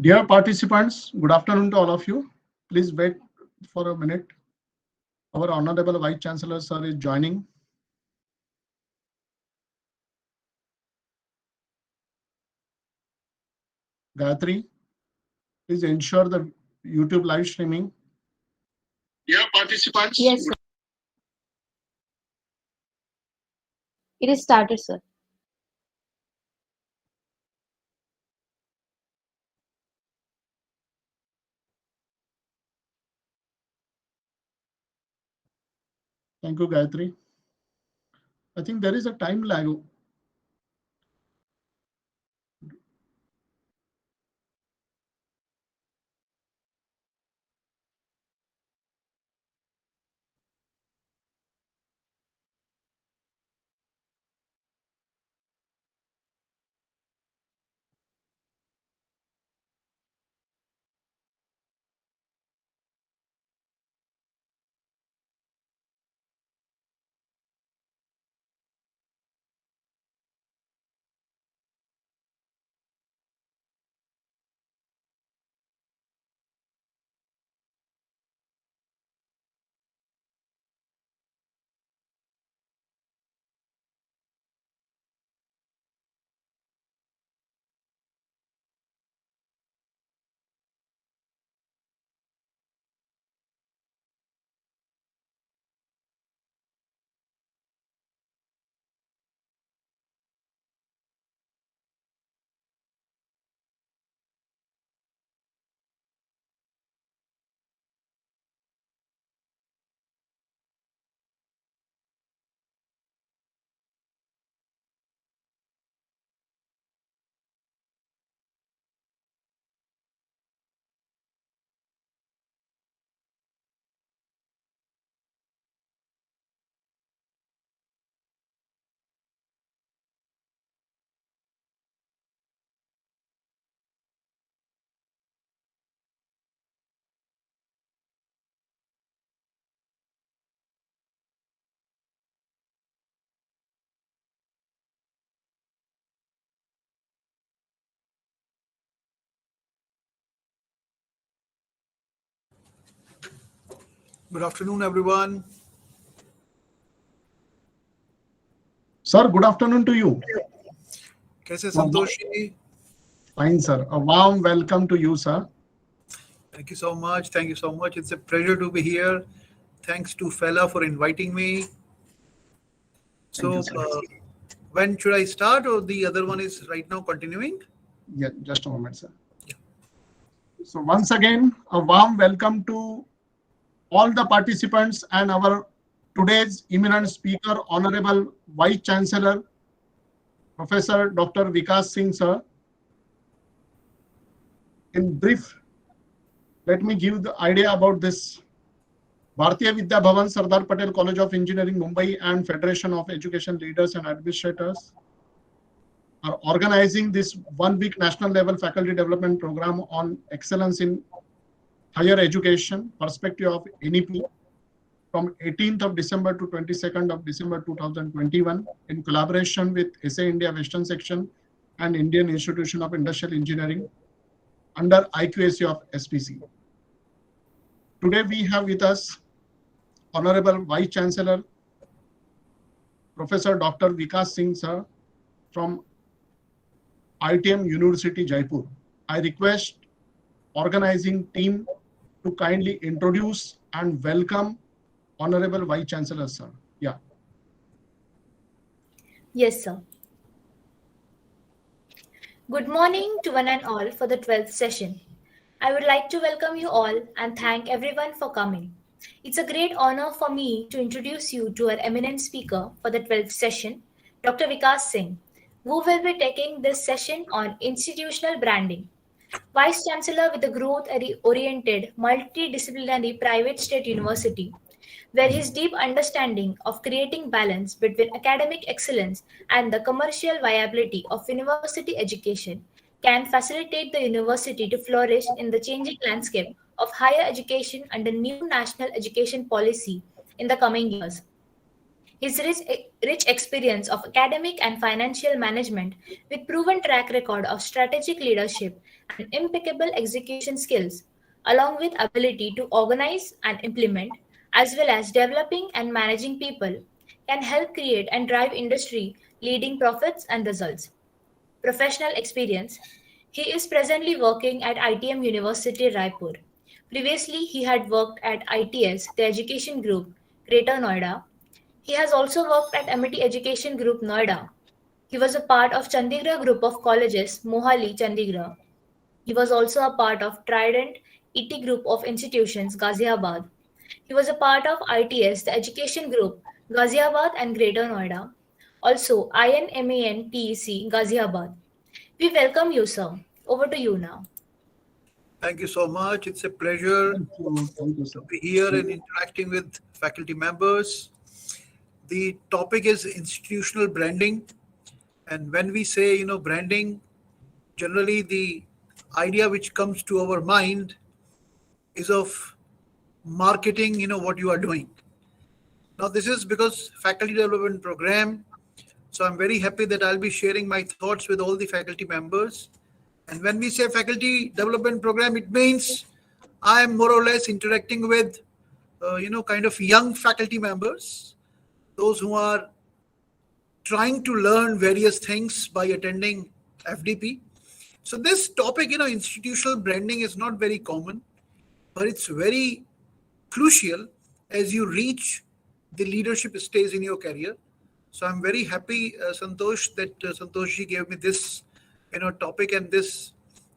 Dear participants, good afternoon to all of you. Please wait for a minute. Our Honorable Vice Chancellor Sir is joining. Gayatri, please ensure the YouTube live streaming. Dear participants. Yes, sir. It is started, sir. Thank you, Gayatri. I think there is a time lag. Good afternoon, everyone. Sir, good afternoon to you. Kaise Santoshi? Fine, sir. A warm welcome to you, sir. Thank you so much. Thank you so much. It's a pleasure to be here. Thanks to FELA for inviting me. So, when should I start, or the other one is right now continuing? Yeah, just a moment, sir. Yeah. So once again, a warm welcome to all the participants and our today's eminent speaker, Honorable Vice Chancellor, Professor Dr. Vikas Singh, sir. In brief, let me give the idea about this. Bharatiya Vidya Bhavan, Sardar Patel College of Engineering, Mumbai, and Federation of Education Leaders and Administrators are organizing this one-week national level faculty development program on excellence in higher education, perspective of NEP, from 18th of December to 22nd of December 2021, in collaboration with SA India Western Section and Indian Institution of Industrial Engineering under IQAC of SPC. Today we have with us Honorable Vice Chancellor, Professor Dr. Vikas Singh, sir, from ITM University, Jaipur. I request organizing team to kindly introduce and welcome Honorable Vice Chancellor, sir. Yeah. Yes, sir. Good morning to one and all for the 12th session. I would like to welcome you all and thank everyone for coming. It's a great honor for me to introduce you to our eminent speaker for the 12th session, Dr. Vikas Singh, who will be taking this session on institutional branding. Vice Chancellor with a growth-oriented, multidisciplinary private state university, where his deep understanding of creating balance between academic excellence and the commercial viability of university education can facilitate the university to flourish in the changing landscape of higher education under new national education policy in the coming years. His rich experience of academic and financial management with proven track record of strategic leadership and impeccable execution skills, along with ability to organize and implement, as well as developing and managing people, can help create and drive industry leading profits and results. Professional experience. He is presently working at ITM University, Raipur. Previously, he had worked at ITS, the education group, Greater Noida. He has also worked at Amity Education Group, Noida. He was a part of Chandigarh Group of Colleges, Mohali, Chandigarh. He was also a part of Trident ET Group of Institutions, Ghaziabad. He was a part of ITS, the Education Group, Ghaziabad and Greater Noida. Also, INMAN TEC, Ghaziabad. We welcome you, sir. Over to you now. Thank you so much. It's a pleasure Thank you, sir. to be here and interacting with faculty members. The topic is institutional branding. And when we say, branding, generally the idea which comes to our mind is of marketing, what you are doing. Now, this is because faculty development program. So I'm very happy that I'll be sharing my thoughts with all the faculty members. And when we say faculty development program, it means I am more or less interacting with, kind of young faculty members, those who are trying to learn various things by attending FDP. So this topic, institutional branding is not very common, but it's very crucial as you reach the leadership stage in your career. So I'm very happy, Santosh, that Santoshji gave me this, topic and this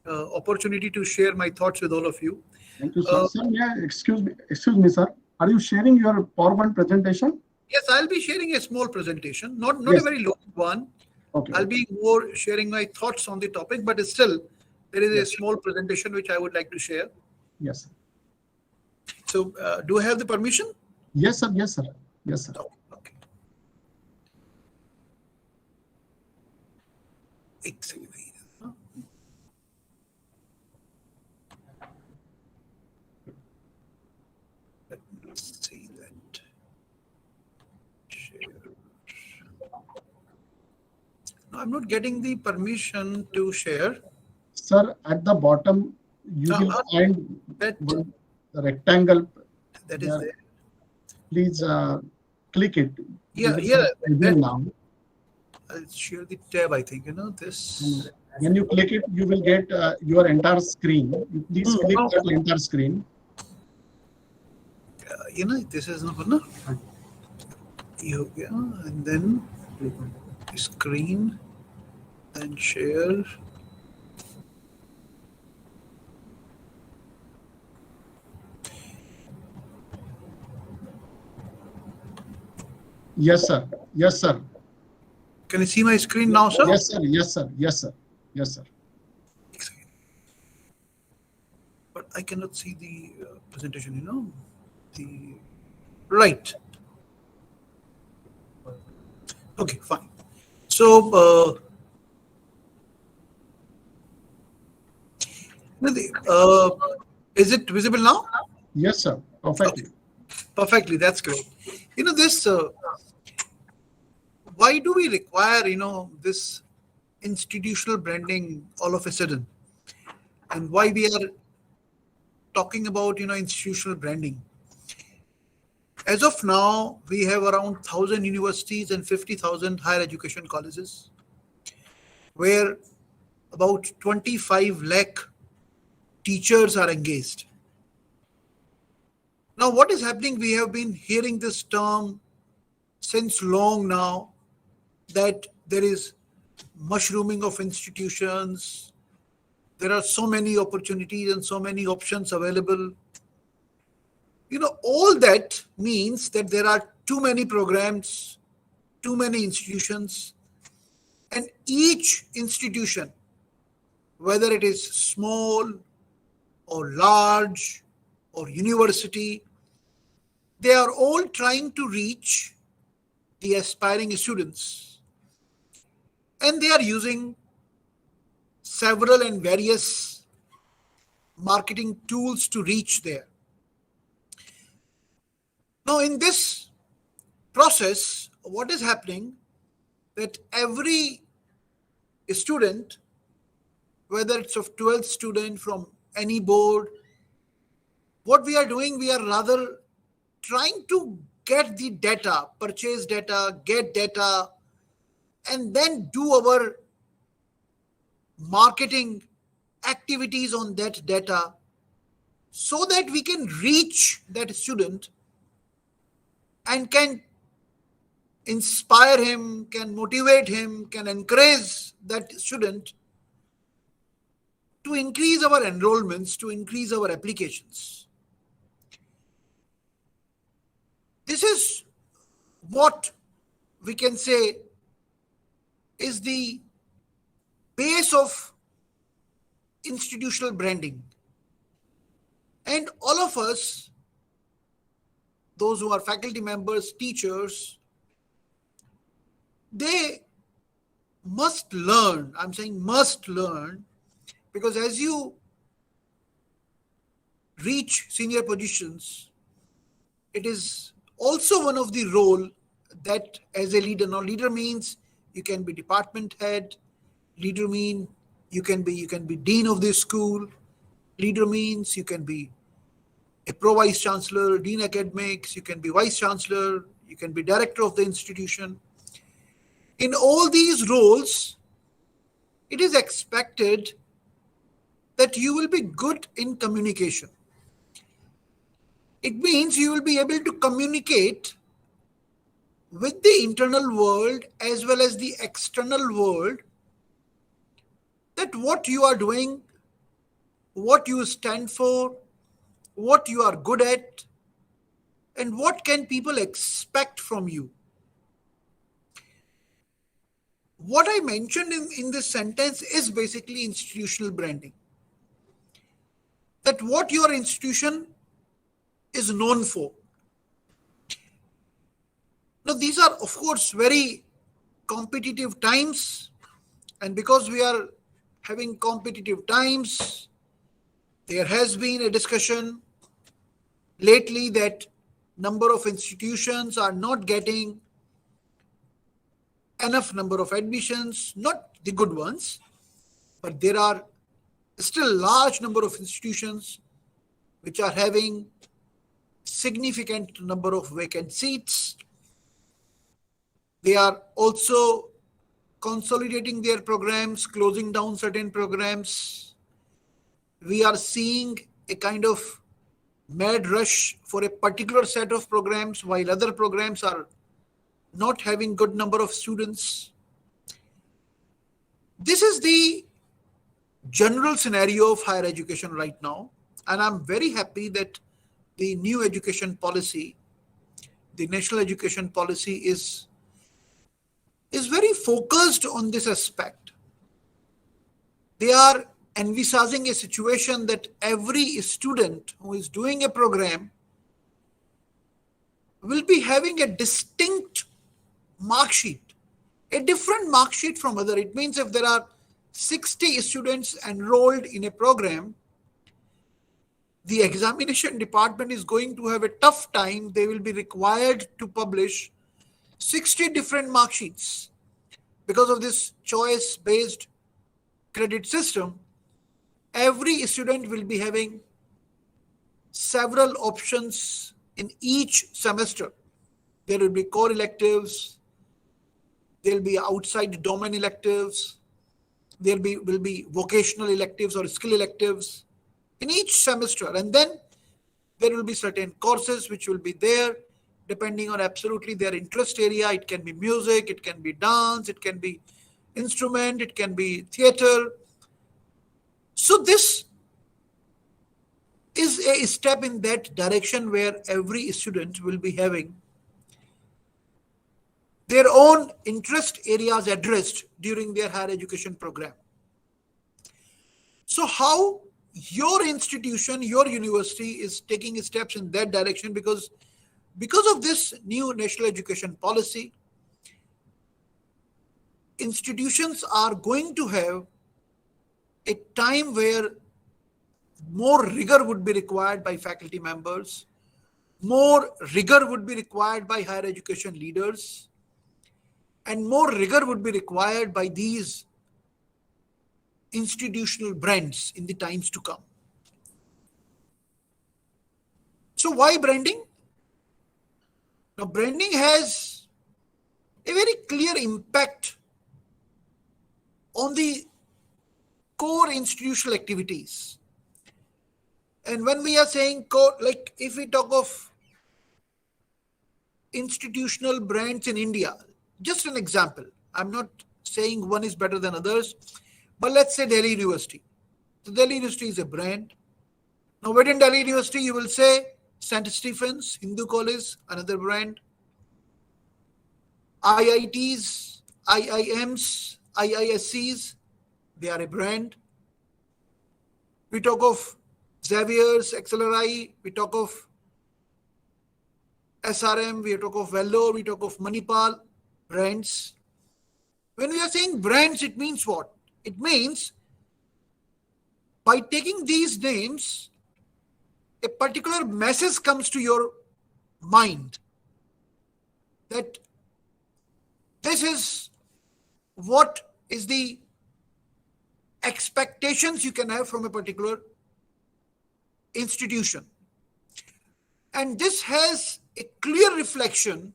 opportunity to share my thoughts with all of you. Thank you, sir. Sir, excuse me, sir. Are you sharing your PowerPoint presentation? Yes, I'll be sharing a small presentation, not Yes. a very long one. Okay. I'll be more sharing my thoughts on the topic, but still, there is a Yes. small presentation which I would like to share. Yes. So, do I have the permission? Yes, sir. Yes, sir. Yes, sir. Okay. एक second. Let me see that. Share. No, I'm not getting the permission to share. Sir, at the bottom, you will find That the rectangle. that is Yeah. there. Please click it. Yeah, You will yeah. see it now. I'll share the tab. I think this. When you click it, you will get your entire screen. You please click that entire screen. This is no. Yeah, and then screen and share. Yes, sir. Yes, sir. Can you see my screen now, sir? Yes, sir. Yes, sir. Yes, sir. Yes, sir. But I cannot see the presentation, the right. Okay, fine. So, is it visible now? Yes, sir. Perfectly. Okay. Perfectly, that's great. This, why do we require, this institutional branding all of a sudden? And why we are talking about, institutional branding? As of now, we have around 1,000 universities and 50,000 higher education colleges, where about 25 lakh teachers are engaged. Now, what is happening? We have been hearing this term since long now, that there is mushrooming of institutions. There are so many opportunities and so many options available. All that means that there are too many programs, too many institutions, and each institution, whether it is small or large or university, they are all trying to reach the aspiring students. And they are using several and various marketing tools to reach there. Now, in this process, what is happening, that every student, whether it's a 12th student from any board, what we are doing, we are rather trying to get the data, purchase data, get data, and then do our marketing activities on that data so that we can reach that student and can inspire him, can motivate him, can encourage that student to increase our enrollments, to increase our applications. This is what we can say is the base of institutional branding. And all of us, those who are faculty members, teachers, they must learn. I'm saying must learn, because as you reach senior positions, it is also one of the role that as a leader. Now, leader means you can be department head. Leader means you can be dean of the school. Leader means you can be a pro-vice chancellor, dean academics. You can be vice chancellor. You can be director of the institution. In all these roles, it is expected that you will be good in communication. It means you will be able to communicate with the internal world as well as the external world, that what you are doing, what you stand for, what you are good at, and what can people expect from you. What I mentioned in this sentence is basically institutional branding. That what your institution is known for. Now, these are, of course, very competitive times. And because we are having competitive times, there has been a discussion lately that number of institutions are not getting enough number of admissions, not the good ones, but there are still large number of institutions which are having significant number of vacant seats. They are also consolidating their programs, closing down certain programs. We are seeing a kind of mad rush for a particular set of programs, while other programs are not having good number of students. This is the general scenario of higher education right now. And I'm very happy that the new education policy, the national education policy is very focused on this aspect. They are envisaging a situation that every student who is doing a program will be having a distinct mark sheet, a different mark sheet from other. It means if there are 60 students enrolled in a program, the examination department is going to have a tough time. They will be required to publish 60 different mark sheets. Because of this choice-based credit system, every student will be having several options in each semester. There will be core electives, there will be outside domain electives, there will be vocational electives or skill electives in each semester. And then there will be certain courses which will be there depending on absolutely their interest area. It can be music, it can be dance, it can be instrument, it can be theater. So this is a step in that direction where every student will be having their own interest areas addressed during their higher education program. So how your institution, your university is taking steps in that direction, because of this new national education policy, institutions are going to have a time where more rigor would be required by faculty members, more rigor would be required by higher education leaders. and more rigor would be required by these institutional brands in the times to come. So why branding? Now, branding has a very clear impact on the core institutional activities. And when we are saying core, like if we talk of institutional brands in India, just an example, I'm not saying one is better than others, but let's say Delhi University. The Delhi University is a brand. Now within Delhi University, you will say St. Stephen's, Hindu College, another brand. IITs, IIMs, IISCs, they are a brand. We talk of Xavier's, XLRI, we talk of SRM, we talk of Vellore, we talk of Manipal, brands. When we are saying brands, it means what? It means by taking these names, a particular message comes to your mind that this is what is the expectations you can have from a particular institution. And this has a clear reflection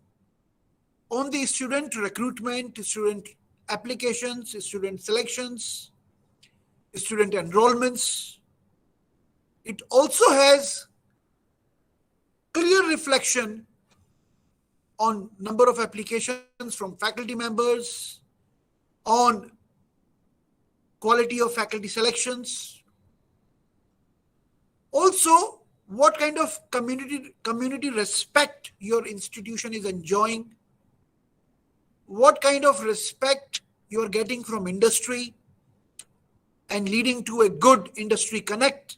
on the student recruitment, student applications, student selections, student enrollments. It also has clear reflection on number of applications from faculty members, on quality of faculty selections. Also, what kind of community respect your institution is enjoying, what kind of respect you are getting from industry and leading to a good industry connect,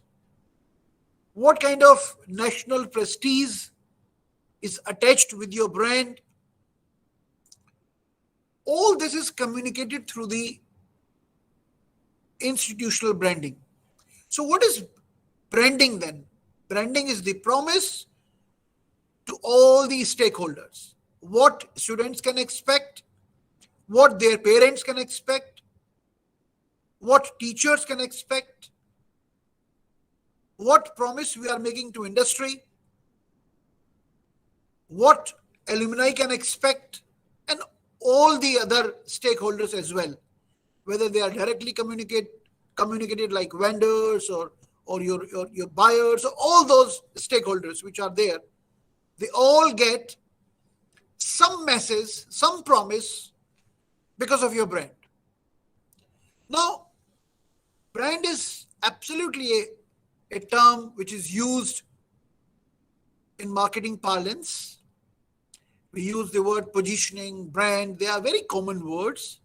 what kind of national prestige is attached with your brand. All this is communicated through the institutional branding. So what is branding then? Branding is the promise to all the stakeholders, what students can expect, what their parents can expect, what teachers can expect, what promise we are making to industry, what alumni can expect, and all the other stakeholders as well, whether they are directly communicated like vendors or your buyers, or all those stakeholders which are there, they all get some message, some promise because of your brand. Now, brand is absolutely a term which is used in marketing parlance. We use the word positioning, brand. They are very common words.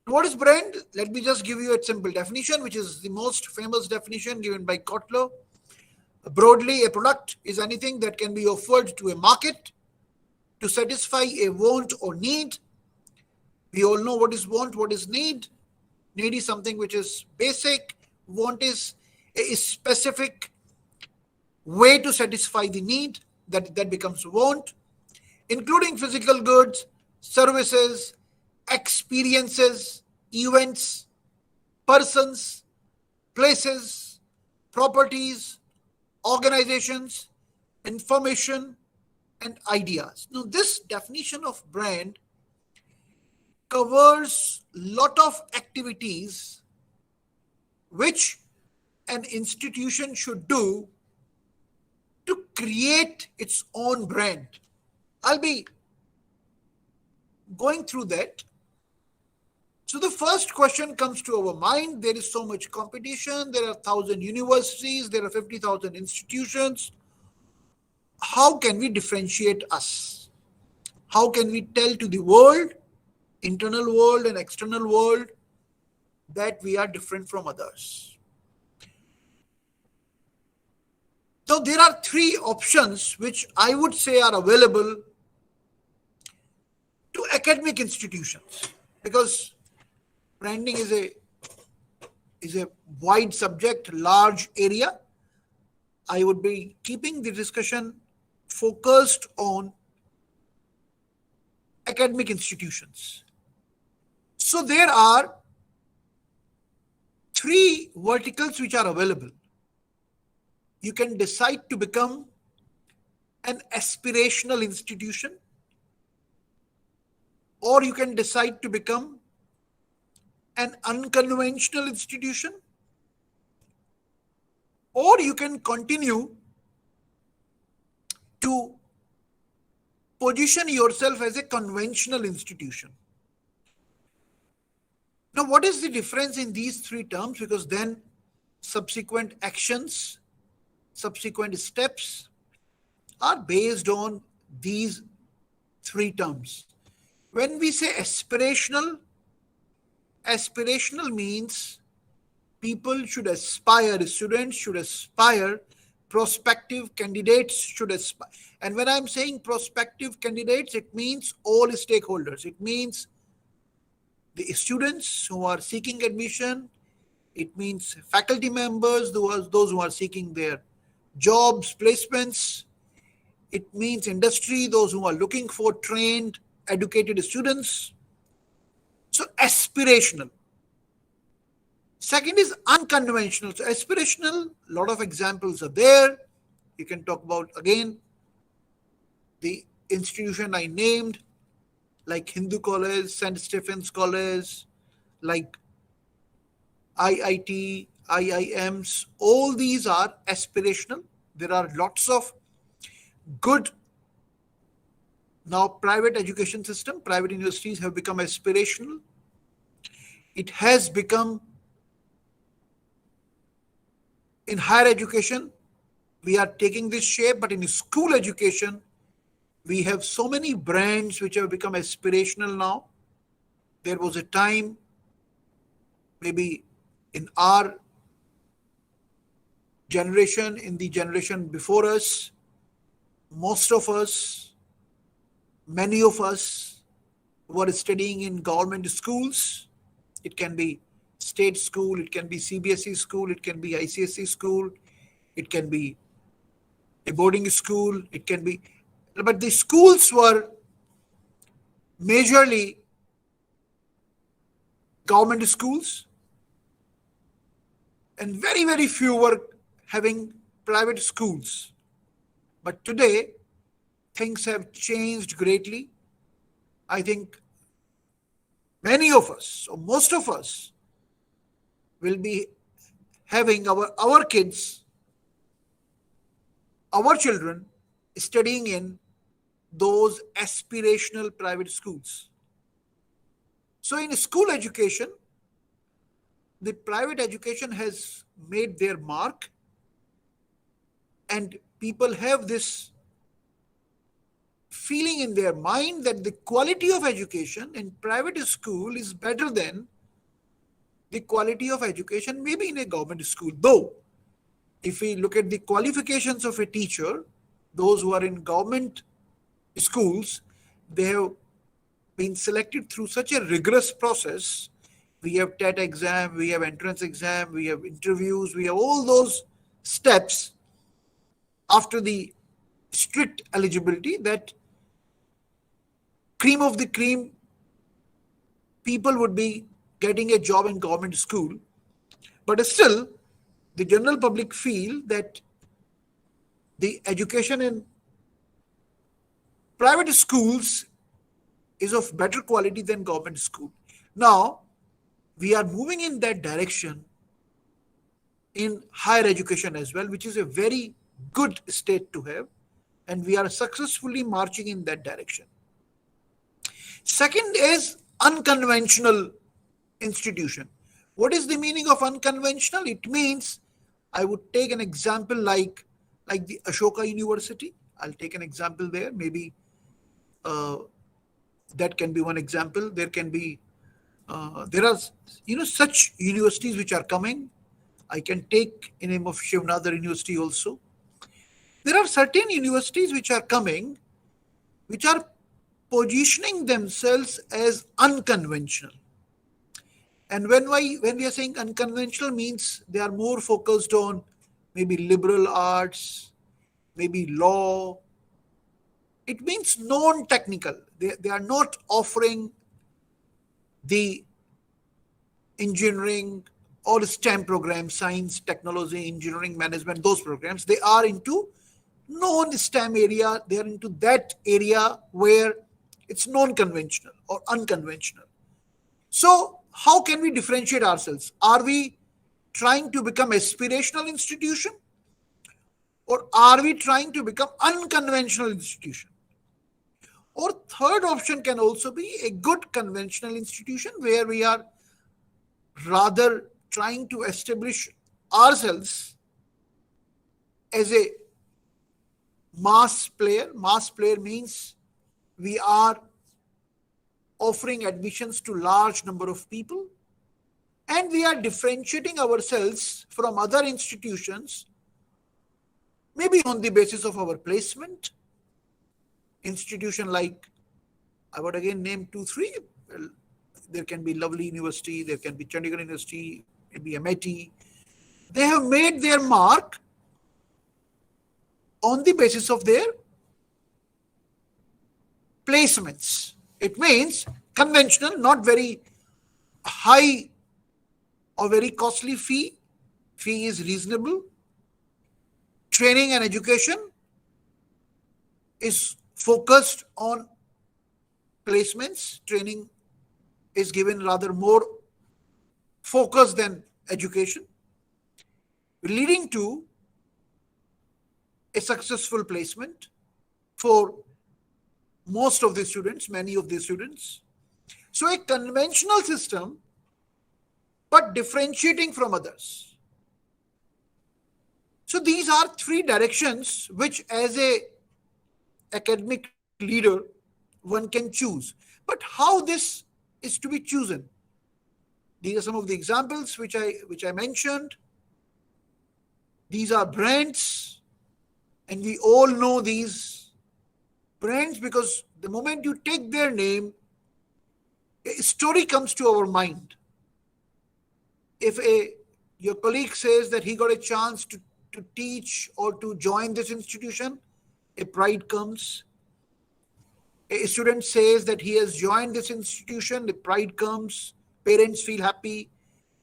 What is brand? Let me just give you a simple definition, which is the most famous definition given by Kotler. Broadly, a product is anything that can be offered to a market to satisfy a want or need. We all know what is want, what is need. Need is something which is basic. Want is a specific way to satisfy the need that becomes want, including physical goods, services, experiences, events, persons, places, properties, organizations, information, and ideas. Now, this definition of brand covers a lot of activities which an institution should do to create its own brand. I'll be going through that. So the first question comes to our mind. There is so much competition. There are 1,000 universities. There are 50,000 institutions. How can we differentiate us? How can we tell to the world, internal world and external world, that we are different from others? So there are three options which I would say are available to academic institutions, because branding is a wide subject, large area. I would be keeping the discussion focused on academic institutions. So there are three verticals which are available. You can decide to become an aspirational institution, or you can decide to become an unconventional institution, or you can continue to position yourself as a conventional institution. Now, what is the difference in these three terms? Because then subsequent actions, subsequent steps are based on these three terms. When we say aspirational, aspirational means people should aspire, students should aspire, prospective candidates should aspire. And when I'm saying prospective candidates, it means all stakeholders. It means the students who are seeking admission, it means faculty members, those who are seeking their jobs, placements. It means industry, those who are looking for trained, educated students. So aspirational. Second is unconventional. So aspirational, a lot of examples are there. You can talk about, again, the institution I named, like Hindu College, St. Stephen's College, like IIT, IIMs. All these are aspirational. There are lots of good now private education system, private universities have become aspirational. It has become, in higher education, we are taking this shape, but in school education, we have so many brands which have become aspirational now. There was a time, maybe in our generation, in the generation before us, most of us, many of us were studying in government schools. It can be state school, it can be CBSE school, it can be ICSE school, it can be a boarding school, it can be, but the schools were majorly government schools, and very, very few were having private schools. But today, things have changed greatly. I think many of us, or most of us, will be having our kids, our children, studying in those aspirational private schools. So in school education, the private education has made their mark, and people have this feeling in their mind that the quality of education in private school is better than the quality of education maybe in a government school. Though, if we look at the qualifications of a teacher, those who are in government schools, they have been selected through such a rigorous process. We have TET exam, we have entrance exam, we have interviews, we have all those steps after the strict eligibility, that cream of the cream people would be getting a job in government school. But still, the general public feel that the education in private schools is of better quality than government school. Now, we are moving in that direction in higher education as well, which is a very good state to have, and we are successfully marching in that direction. Second is unconventional institution. What is the meaning of unconventional? It means, I would take an example like the Ashoka University. I'll take an example there. Maybe that can be one example. There can be, there are, such universities which are coming. I can take in name of Shivnadar University also. There are certain universities which are coming, which are positioning themselves as unconventional. And when we are saying unconventional, means they are more focused on maybe liberal arts, maybe law, it means non-technical. They are not offering the engineering or STEM programs, science, technology, engineering, management, those programs. They are into non-STEM area. They are into that area where it's non-conventional or unconventional. So how can we differentiate ourselves? Are we trying to become aspirational institution, or are we trying to become unconventional institution? Or third option can also be a good conventional institution where we are rather trying to establish ourselves as a mass player. Mass player means we are offering admissions to large number of people, and we are differentiating ourselves from other institutions, maybe on the basis of our placement. Institution like, I would again name 2-3. Well, there can be Lovely University, there can be Chandigarh University, maybe MIT. They have made their mark on the basis of their placements. It means conventional, not very high or very costly fee. Fee is reasonable. Training and education is focused on placements. Training is given rather more focus than education, leading to a successful placement for most of the students, many of the students. So a conventional system, but differentiating from others. So these are three directions which as a academic leader one can choose. But how this is to be chosen? These are some of the examples which I mentioned. These are brands, and we all know these brands because the moment you take their name, a story comes to our mind. If your colleague says that he got a chance to teach or to join this institution, a pride comes. A student says that he has joined this institution, the pride comes. Parents feel happy.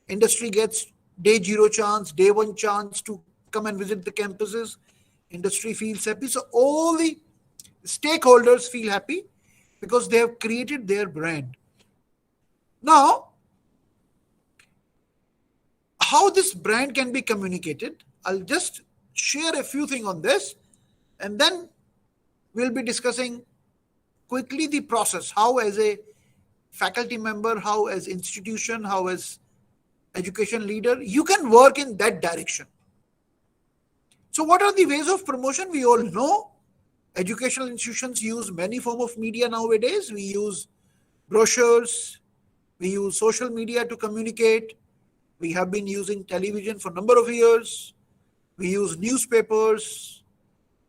Industry gets day zero chance, day one chance to come and visit the campuses. Industry feels happy. So all the stakeholders feel happy because they have created their brand. Now, how this brand can be communicated, I'll just share a few things on this, and then we'll be discussing quickly the process, how as a faculty member, how as institution, how as education leader, you can work in that direction. So what are the ways of promotion? We all know educational institutions use many forms of media nowadays. We use brochures, we use social media to communicate. We have been using television for a number of years. We use newspapers.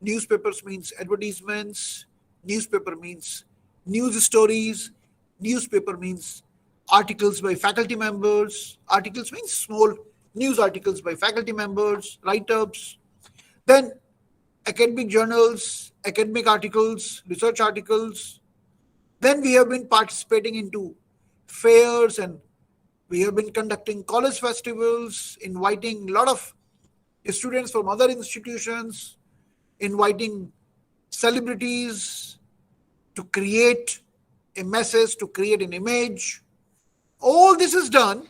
Newspapers means advertisements. Newspaper means news stories. Newspaper means articles by faculty members. Articles means small news articles by faculty members, write-ups. Then academic journals, academic articles, research articles. Then we have been participating into fairs, and we have been conducting college festivals, inviting a lot of students from other institutions, inviting celebrities to create a message, to create an image. All this is done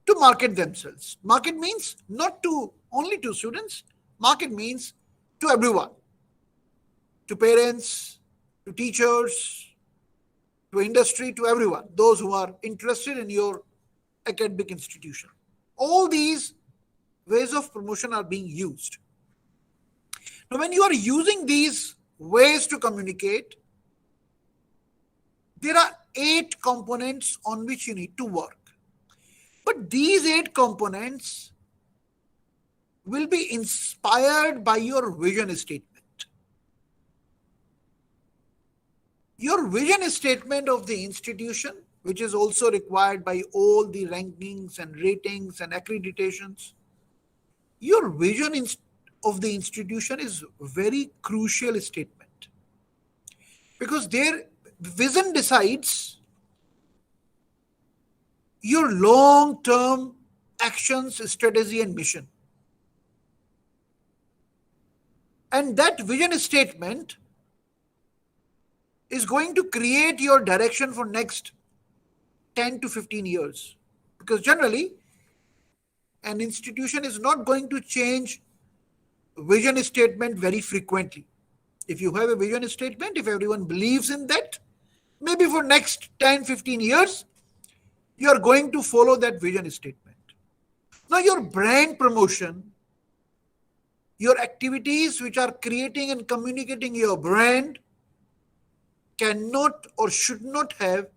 to market themselves. Market means not to only to students. Market means to everyone, to parents, to teachers, to industry, to everyone, those who are interested in your academic institution. All these ways of promotion are being used. Now, when you are using these ways to communicate, there are 8 components on which you need to work. But these 8 components will be inspired by your vision statement. Your vision statement of the institution, which is also required by all the rankings and ratings and accreditations. Your vision of the institution is a very crucial statement. because their vision decides your long-term actions, strategy, and mission. And that vision statement is going to create your direction for next 10 to 15 years. Because generally, an institution is not going to change vision statement very frequently. If you have a vision statement, if everyone believes in that, maybe for next 10, 15 years, you are going to follow that vision statement. Now, your brand promotion, your activities which are creating and communicating your brand cannot or should not have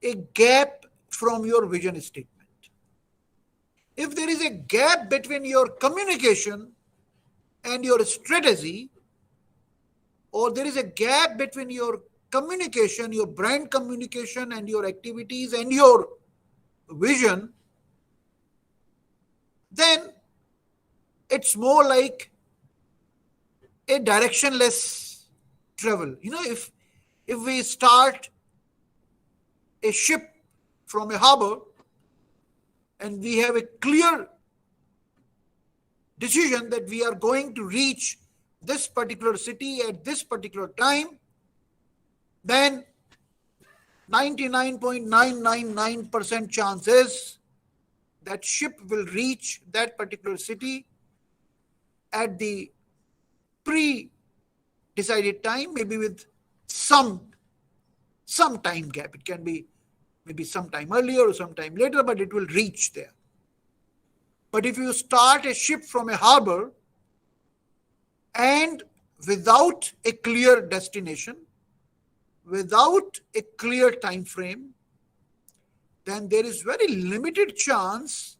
a gap from your vision statement. If there is a gap between your communication and your strategy, or there is a gap between your communication, your brand communication and your activities and your vision, then it's more like a directionless travel. If we start a ship from a harbor and we have a clear decision that we are going to reach this particular city at this particular time, then 99.999% chances that ship will reach that particular city at the pre-decided time, maybe with some time gap. It can be maybe sometime earlier or sometime later, but it will reach there. But if you start a ship from a harbor and without a clear destination, without a clear time frame, then there is very limited chance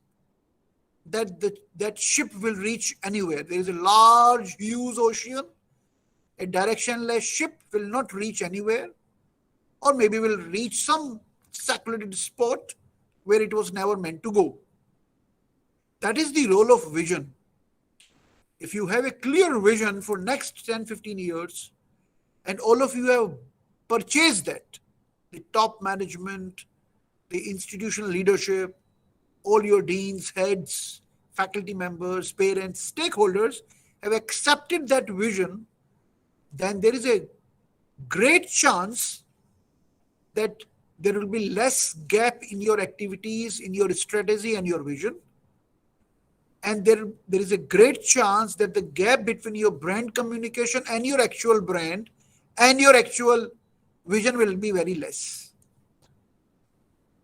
that that ship will reach anywhere. There is a large, huge ocean. A directionless ship will not reach anywhere, or maybe will reach some secluded spot where it was never meant to go. That is the role of vision. If you have a clear vision for next 10, 15 years, and all of you have purchased that, the top management, the institutional leadership, all your deans, heads, faculty members, parents, stakeholders have accepted that vision, then there is a great chance that there will be less gap in your activities, in your strategy and your vision. And there is a great chance that the gap between your brand communication and your actual brand and your actual vision will be very less.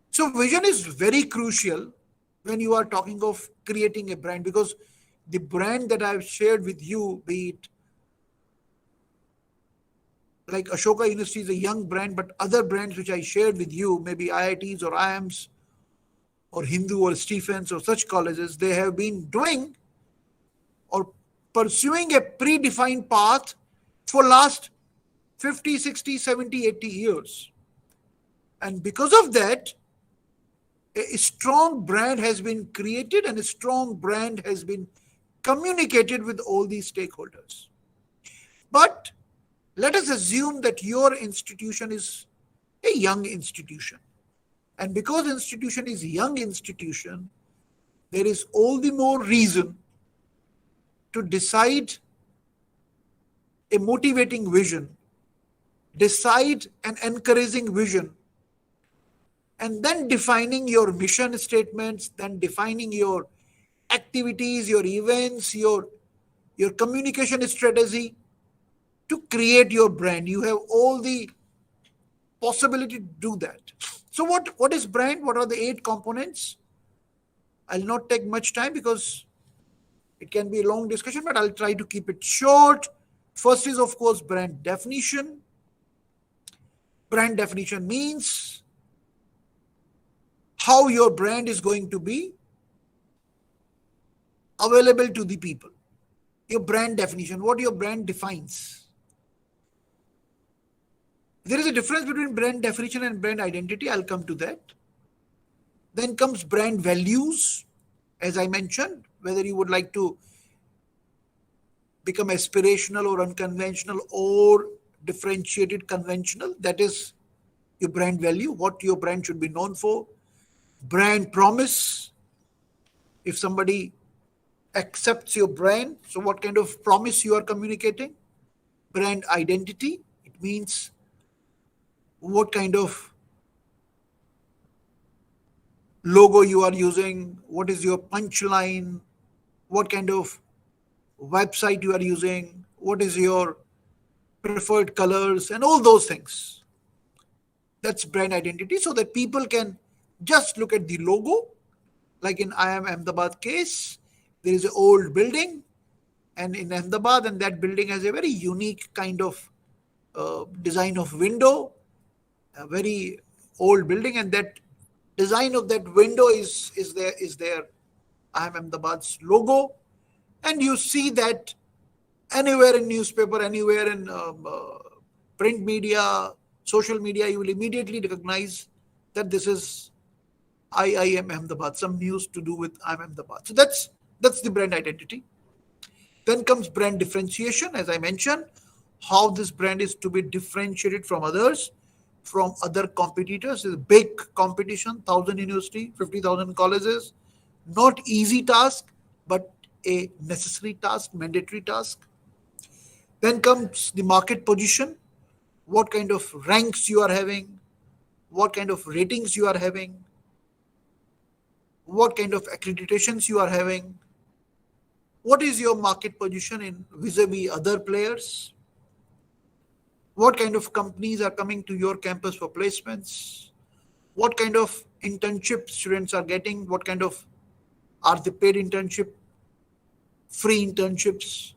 So vision is very crucial when you are talking of creating a brand, because the brand that I've shared with you, be it like Ashoka University is a young brand, but other brands which I shared with you, maybe IITs or IIMs or Hindu or Stephens or such colleges, they have been doing or pursuing a predefined path for last 50, 60, 70, 80 years. And because of that, a strong brand has been created and a strong brand has been communicated with all these stakeholders. But let us assume that your institution is a young institution. And because institution is a young institution, there is all the more reason to decide a motivating vision, decide an encouraging vision, and then defining your mission statements, then defining your activities, your events, your communication strategy to create your brand. You have all the possibility to do that. So what is brand? What are the 8 components? I'll not take much time because it can be a long discussion, but I'll try to keep it short. First is, of course, brand definition. Brand definition means how your brand is going to be available to the people. Your brand definition, what your brand defines. There is a difference between brand definition and brand identity. I'll come to that. Then comes brand values, as I mentioned, whether you would like to become aspirational or unconventional or differentiated, conventional. That is your brand value, what your brand should be known for. Brand promise. If somebody accepts your brand, so what kind of promise you are communicating. Brand identity. It means what kind of logo you are using, what is your punchline, what kind of website you are using, what is your preferred colors, and all those things. That's brand identity, so that people can just look at the logo. Like in IIM Ahmedabad case, there is an old building, and in Ahmedabad, and that building has a very unique kind of design of window, a very old building, and that design of that window is there IIM Ahmedabad's logo, and you see that anywhere in newspaper, anywhere in print media, social media, you will immediately recognize that this is IIM Ahmedabad, some news to do with IIM Ahmedabad. So that's the brand identity. Then comes brand differentiation, as I mentioned, how this brand is to be differentiated from others, from other competitors. It's a big competition, 1,000 university, 50,000 colleges. Not easy task, but a necessary task, mandatory task. Then comes the market position, what kind of ranks you are having, what kind of ratings you are having, what kind of accreditations you are having, what is your market position in vis-a-vis other players, what kind of companies are coming to your campus for placements, what kind of internship students are getting, what kind of are the paid internship, free internships,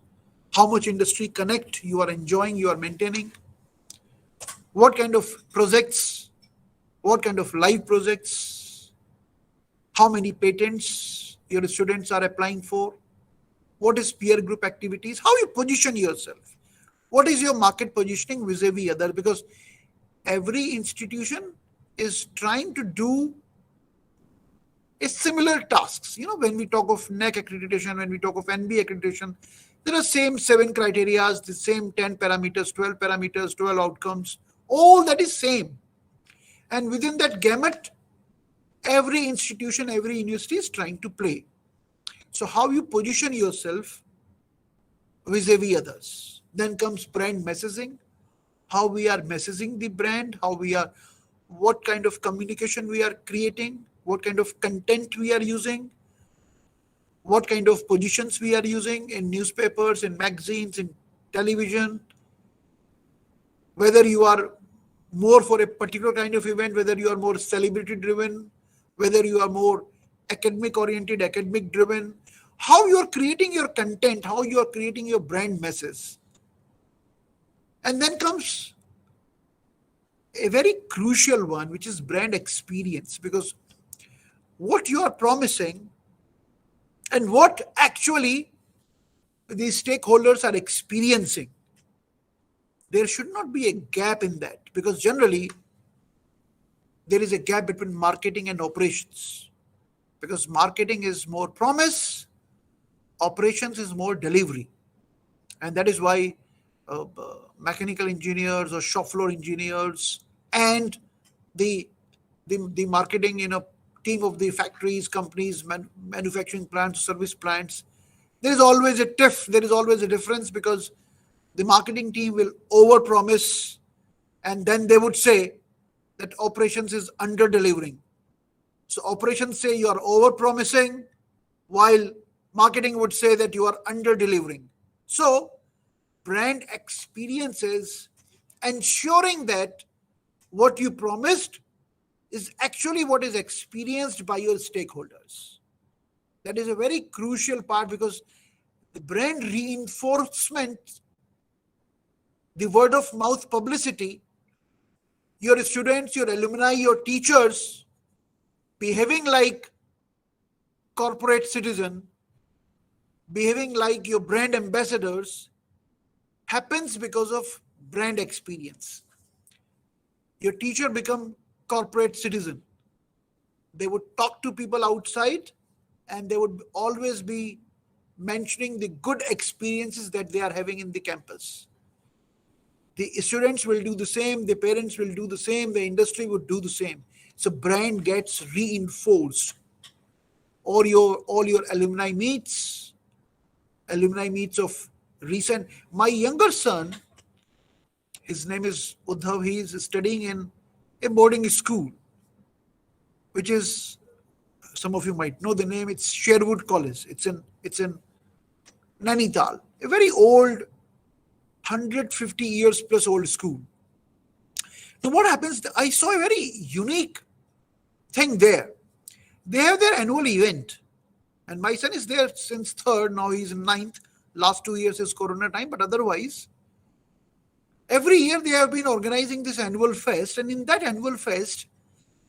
how much industry connect you are enjoying, you are maintaining, what kind of projects, what kind of live projects, how many patents your students are applying for, what is peer group activities, how you position yourself, what is your market positioning vis-a-vis other, because every institution is trying to do a similar tasks. You know, when we talk of NEC accreditation, when we talk of NB accreditation, there are same 7 criteria, the same 10 parameters, 12 outcomes, all that is same. And within that gamut, every institution, every university is trying to play. So how you position yourself vis-a-vis others. Then comes brand messaging, how we are messaging the brand, what kind of communication we are creating, what kind of content we are using, what kind of positions we are using in newspapers, in magazines, in television, whether you are more for a particular kind of event, whether you are more celebrity driven, whether you are more academic oriented, academic driven, how you are creating your content, how you are creating your brand message. And then comes a very crucial one, which is brand experience, because what you are promising and what actually the stakeholders are experiencing, there should not be a gap in that, because generally there is a gap between marketing and operations, because marketing is more promise, operations is more delivery. And that is why mechanical engineers or shop floor engineers and the marketing team of the factories, companies, manufacturing plants, service plants, there is always a tiff, there is always a difference, because the marketing team will over promise and then they would say that operations is under delivering. So operations say you are over promising, while marketing would say that you are under delivering. So brand experience is ensuring that what you promised is actually what is experienced by your stakeholders. That is a very crucial part, because the brand reinforcement, the word of mouth publicity, your students, your alumni, your teachers behaving like corporate citizen, behaving like your brand ambassadors, happens because of brand experience. Your teacher become corporate citizen. They would talk to people outside and they would always be mentioning the good experiences that they are having in the campus. The students will do the same, the parents will do the same, the industry would do the same. So brand gets reinforced. All your alumni meets of recent. My younger son, his name is Uddhav, he is studying in a boarding school, which is, some of you might know the name, it's Sherwood College. It's in Nainital, a very old, 150 years plus old school. Now what happens, I saw a very unique thing there. They have their annual event, and my son is there since third, now he's in ninth. Last 2 years is Corona time, but otherwise, every year they have been organizing this annual fest, and in that annual fest,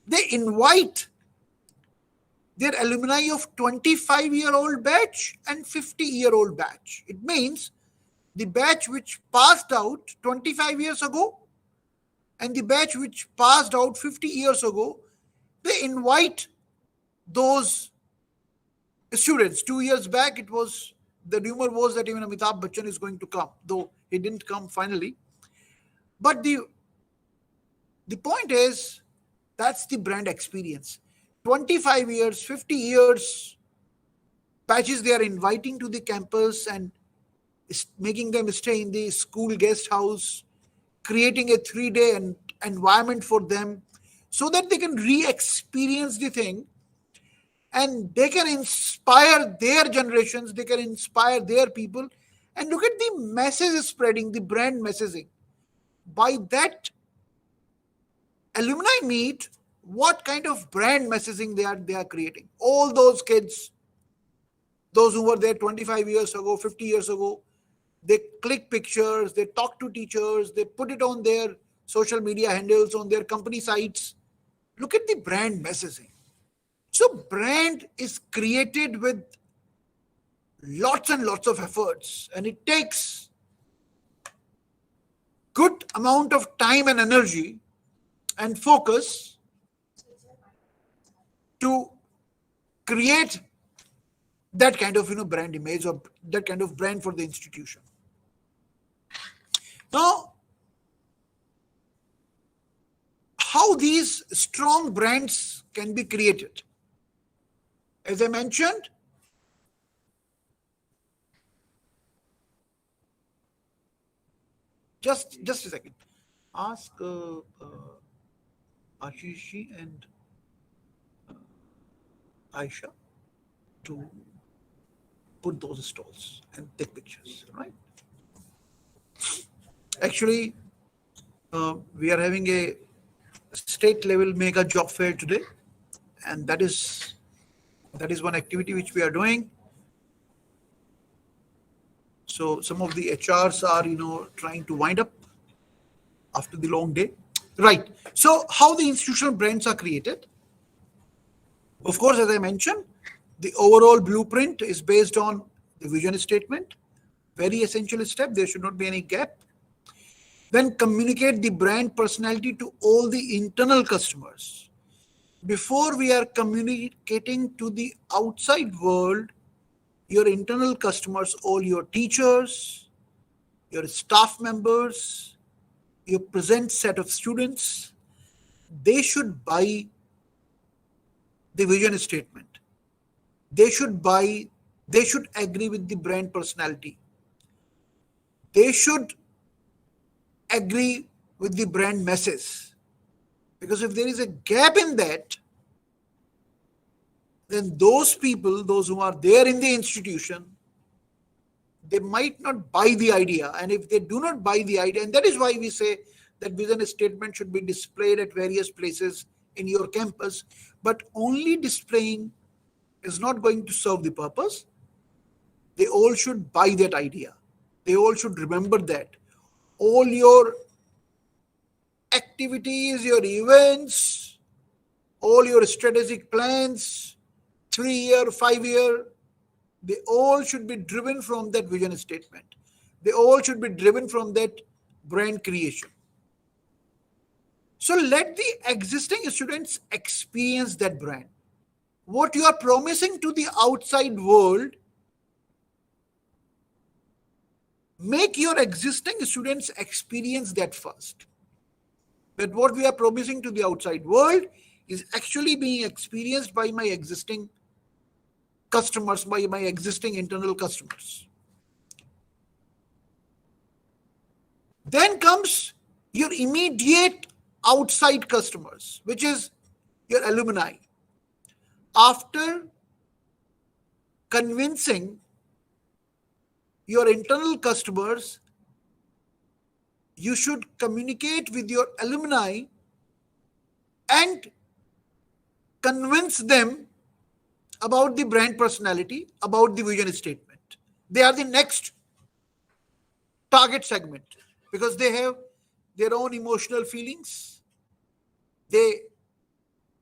they invite their alumni of 25-year-old batch and 50-year-old batch. It means the batch which passed out 25 years ago and the batch which passed out 50 years ago, they invite those students. 2 years back, the rumor was that even Amitabh Bachchan is going to come, though he didn't come finally. But the point is, that's the brand experience. 25 years, 50 years batches they are inviting to the campus and making them stay in the school guest house, creating a 3-day environment for them so that they can re-experience the thing and they can inspire their generations, they can inspire their people. And look at the message spreading, the brand messaging. By that alumni meet, what kind of brand messaging they are creating. All those kids, those who were there 25 years ago, 50 years ago, they click pictures, they talk to teachers, they put it on their social media handles, on their company sites. Look at the brand messaging. So brand is created with lots and lots of efforts, and it takes good amount of time and energy and focus to create that kind of brand image or that kind of brand for the institution. Now, how these strong brands can be created? As I mentioned, just a second. Ask Ashish and Aisha to put those stalls and take pictures, right? Actually, we are having a state level mega job fair today, and that is one activity which we are doing. So some of the HRs are trying to wind up after the long day, right? So how the institutional brands are created? Of course, as I mentioned, the overall blueprint is based on the vision statement. Very essential step. There should not be any gap. Then communicate the brand personality to all the internal customers. Before we are communicating to the outside world, your internal customers, all your teachers, your staff members, your present set of students, they should buy the vision statement. They should agree with the brand personality. They should agree with the brand message. Because if there is a gap in that, then those people, those who are there in the institution, they might not buy the idea. And if they do not buy the idea, and that is why we say that vision statement should be displayed at various places in your campus, but only displaying is not going to serve the purpose. They all should buy that idea. They all should remember that. All your activities, your events, all your strategic plans, 3-year, 5-year, they all should be driven from that vision statement. They all should be driven from that brand creation. So let the existing students experience that brand. What you are promising to the outside world make your existing students experience that first. That what we are promising to the outside world is actually being experienced by my existing customers, by my existing internal customers. Then comes your immediate outside customers, which is your alumni. After convincing your internal customers, you should communicate with your alumni and convince them about the brand personality, about the vision statement. They are the next target segment because they have their own emotional feelings. They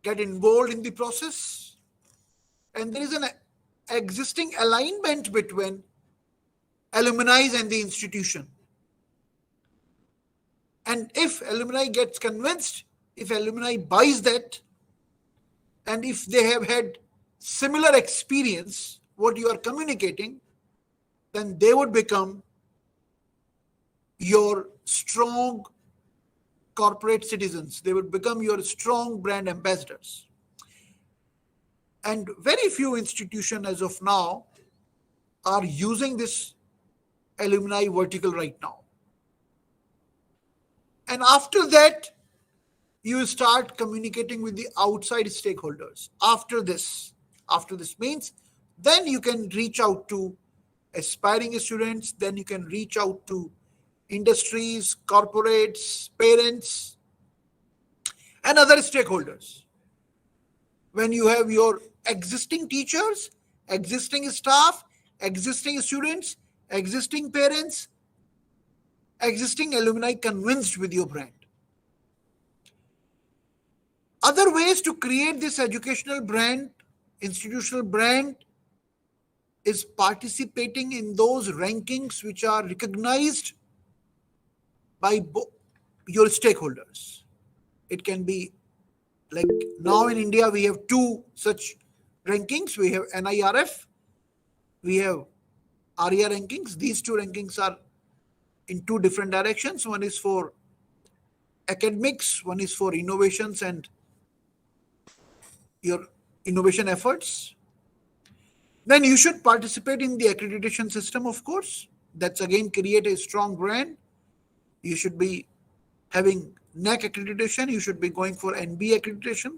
get involved in the process, and there is an existing alignment between alumni and the institution. And if alumni gets convinced, if alumni buys that, and if they have had similar experience, what you are communicating, then they would become your strong corporate citizens. They would become your strong brand ambassadors. And very few institutions as of now are using this alumni vertical right now. And after that, you start communicating with the outside stakeholders. After this means then you can reach out to aspiring students, then you can reach out to industries, corporates, parents, and other stakeholders. When you have your existing teachers, existing staff, existing students, existing parents, existing alumni convinced with your brand. Other ways to create this educational brand, institutional brand, is participating in those rankings which are recognized by your stakeholders. It can be like now in India, we have two such rankings. We have NIRF, we have ARIA rankings. These two rankings are in two different directions. One is for academics, one is for innovations and your innovation efforts. Then you should participate in the accreditation system, of course. That's again create a strong brand. You should be having NEC accreditation. You should be going for NB accreditation.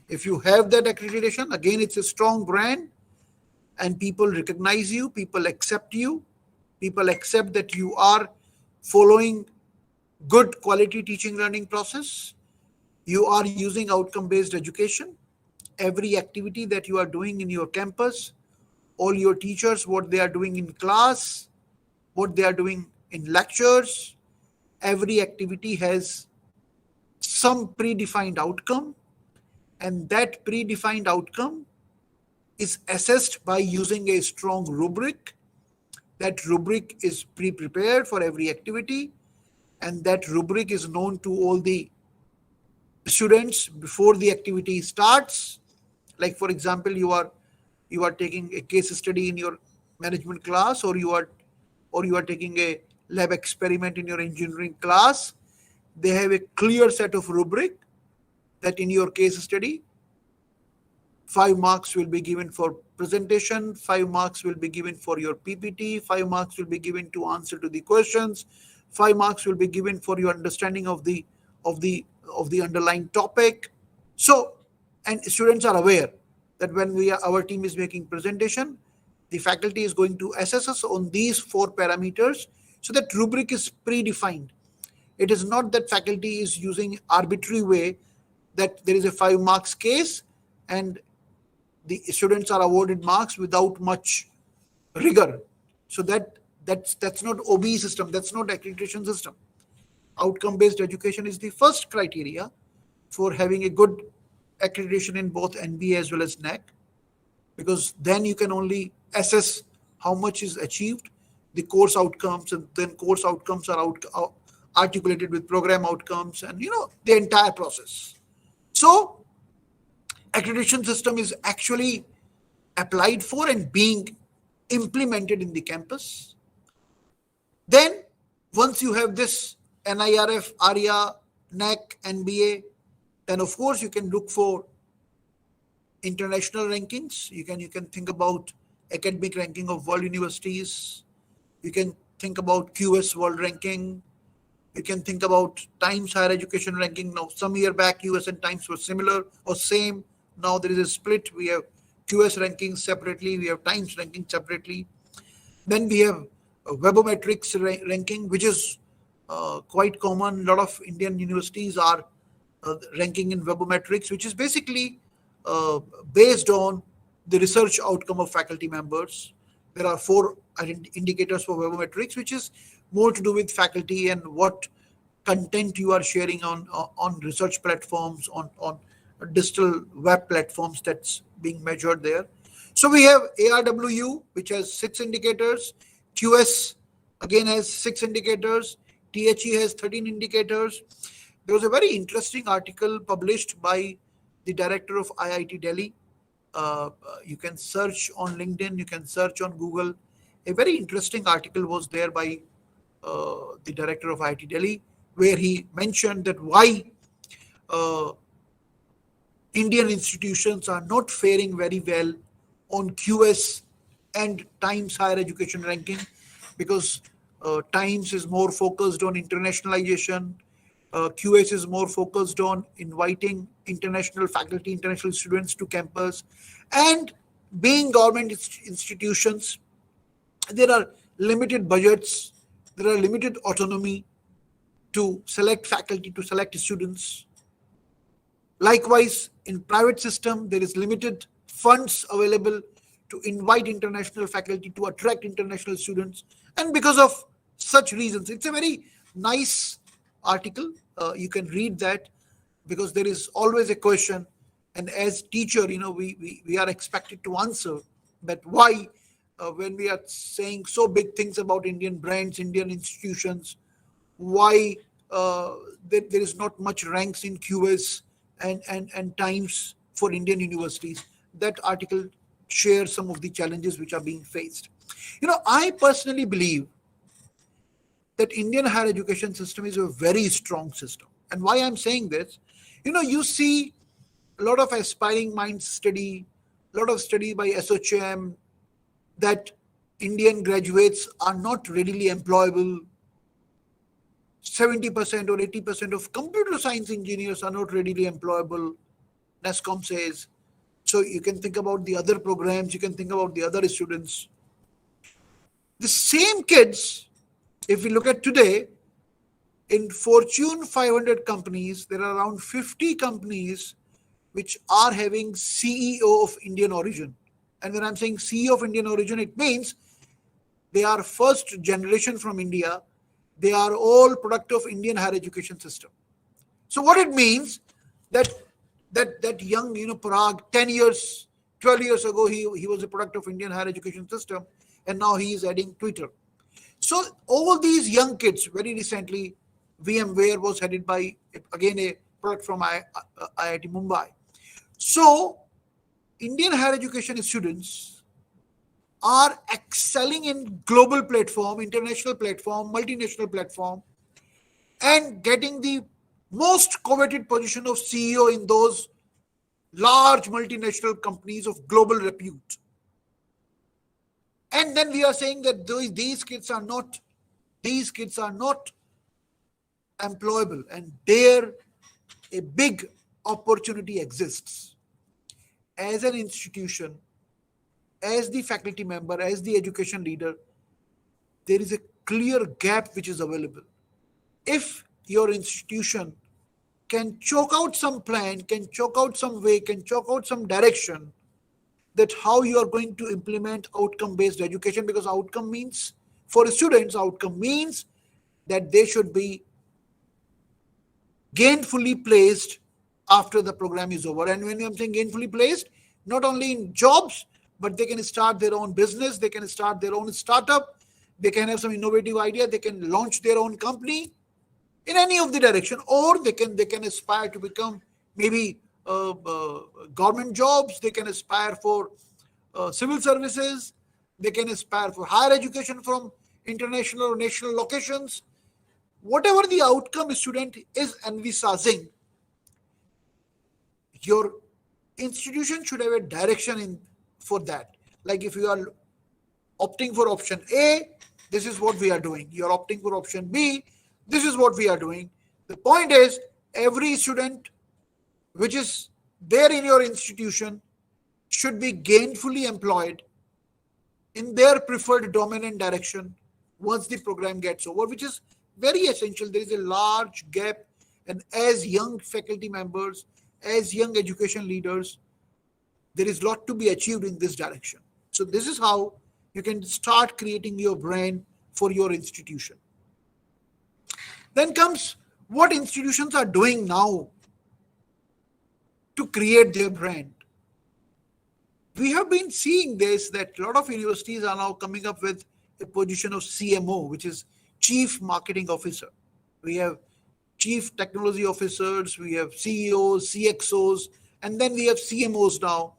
If you have that accreditation, again, it's a strong brand and people recognize you, people accept you, people accept that you are following good quality teaching learning process. You are using outcome-based education. Every activity that you are doing in your campus, all your teachers, what they are doing in class, what they are doing in lectures, every activity has some predefined outcome, and that predefined outcome is assessed by using a strong rubric. That rubric is pre-prepared for every activity, and that rubric is known to all the students before the activity starts. Like for example, you are taking a case study in your management class, or you are taking a lab experiment in your engineering class. They have a clear set of rubric that in your case study, 5 marks will be given for presentation, 5 marks will be given for your PPT, 5 marks will be given to answer to the questions, 5 marks will be given for your understanding of the underlying topic. So, and students are aware that when our team is making presentation, the faculty is going to assess us on these 4 parameters. So that rubric is predefined. It is not that faculty is using arbitrary way that there is a 5 marks case and the students are awarded marks without much rigor. So that's not OB system. That's not accreditation system. Outcome-based education is the first criteria for having a good accreditation in both NB as well as NEC, because then you can only assess how much is achieved, the course outcomes, and then course outcomes are articulated with program outcomes and the entire process. So accreditation system is actually applied for and being implemented in the campus. Then once you have this NIRF, ARIA, NEC, NBA, then of course you can look for international rankings. You can think about academic ranking of world universities. You can think about QS world ranking. You can think about Times higher education ranking. Now, some year back, US and Times were similar or same. Now there is a split. We have QS rankings separately. We have Times ranking separately. Then we have Webometrics ranking, which is quite common. A lot of Indian universities are ranking in Webometrics, which is basically based on the research outcome of faculty members. There are 4 indicators for Webometrics, which is more to do with faculty and what content you are sharing on research platforms, on digital web platforms that's being measured there. So we have ARWU, which has 6 indicators. QS again has 6 indicators. THE has 13 indicators. There was a very interesting article published by the director of IIT Delhi. You can search on LinkedIn, you can search on Google. A very interesting article was there by the director of IIT Delhi, where he mentioned that why Indian institutions are not faring very well on QS and Times higher education ranking, because Times is more focused on internationalization. QS is more focused on inviting international faculty, international students to campus. And being government institutions, there are limited budgets, there are limited autonomy to select faculty, to select students. Likewise, in private system, there is limited funds available to invite international faculty, to attract international students. And because of such reasons, it's a very nice article. You can read that, because there is always a question. And as teacher, we are expected to answer that why, when we are saying so big things about Indian brands, Indian institutions, why there is not much ranks in QS and Times for Indian universities. That article shares some of the challenges which are being faced. I personally believe that Indian higher education system is a very strong system. And why I'm saying this, you see a lot of aspiring minds study, a lot of study by SOCM, that Indian graduates are not readily employable. 70% or 80% of computer science engineers are not readily employable, NESCOM says. So you can think about the other programs, you can think about the other students. The same kids, if we look at today, in Fortune 500 companies, there are around 50 companies which are having CEO of Indian origin. And when I'm saying CEO of Indian origin, it means they are first generation from India. They are all product of Indian higher education system. So what it means, that young, Parag, 10 years, 12 years ago, he was a product of Indian higher education system, and now he is adding Twitter. So all these young kids, very recently, VMware was headed by, again, a product from IIT Mumbai. So Indian higher education students are excelling in global platform, international platform, multinational platform, and getting the most coveted position of CEO in those large multinational companies of global repute. And then we are saying that these kids are not employable, and there a big opportunity exists. As an institution, as the faculty member, as the education leader, there is a clear gap which is available. If your institution can chalk out some plan, can chalk out some way, can chalk out some direction, that how you are going to implement outcome-based education, because outcome means, for students, outcome means that they should be gainfully placed after the program is over. And when I'm saying gainfully placed, not only in jobs, but they can start their own business, they can start their own startup, they can have some innovative idea, they can launch their own company in any of the direction, or they can aspire to become maybe government jobs, they can aspire for civil services, they can aspire for higher education from international or national locations, whatever the outcome student is envisaging, your institution should have a direction for that. Like if you are opting for option A, this is what we are doing. You are opting for option B, this is what we are doing. The point is, every student which is there in your institution should be gainfully employed in their preferred domain and direction once the program gets over, which is very essential. There is a large gap, and as young faculty members, as young education leaders, there is a lot to be achieved in this direction. So this is how you can start creating your brand for your institution. Then comes what institutions are doing now to create their brand. We have been seeing this, that a lot of universities are now coming up with a position of CMO, which is Chief Marketing Officer. We have Chief Technology Officers, we have CEOs, CXOs, and then we have CMOs now,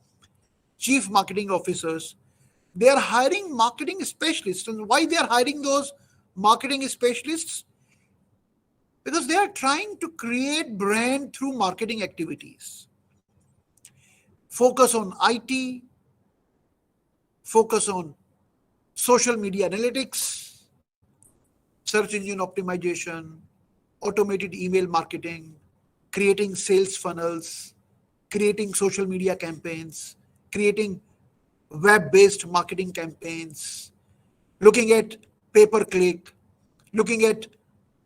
Chief Marketing Officers. They are hiring marketing specialists. And why they are hiring those marketing specialists? Because they are trying to create brand through marketing activities. Focus on IT, focus on social media analytics, search engine optimization, automated email marketing, creating sales funnels, creating social media campaigns, creating web-based marketing campaigns, looking at pay-per-click, looking at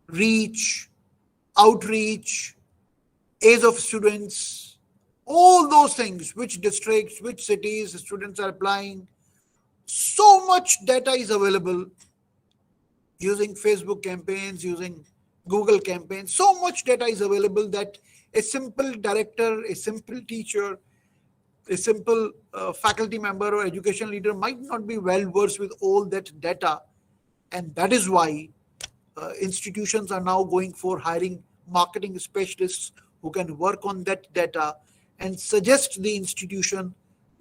reach, outreach, age of students, all those things, which districts, which cities students are applying. So much data is available using Facebook campaigns, using Google campaigns. So much data is available that a simple director, a simple teacher, a simple faculty member or education leader might not be well versed with all that data. And that is why institutions are now going for hiring marketing specialists who can work on that data and suggest the institution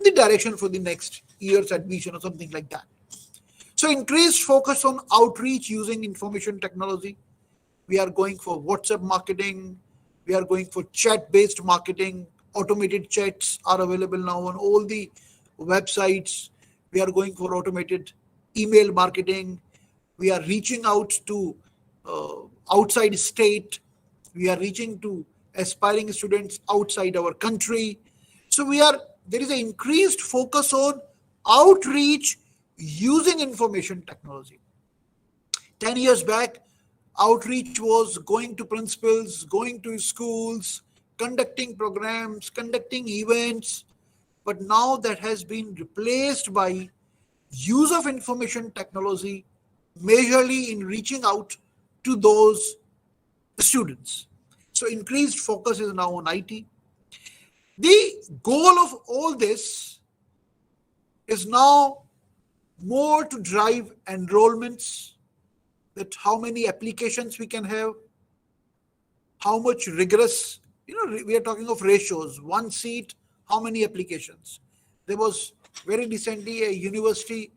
the direction for the next year's admission or something like that. So increased focus on outreach using information technology. We are going for WhatsApp marketing. We are going for chat-based marketing. Automated chats are available now on all the websites. We are going for automated email marketing. We are reaching out to outside state. We are reaching to aspiring students outside our country. So there is an increased focus on outreach using information technology. 10 years back, outreach was going to principals, going to schools, conducting programs, conducting events. But now that has been replaced by use of information technology, majorly in reaching out to those students. So increased focus is now on IT. The goal of all this is now more to drive enrollments, that how many applications we can have, how much rigorous, we are talking of ratios, one seat, how many applications. There was very recently a university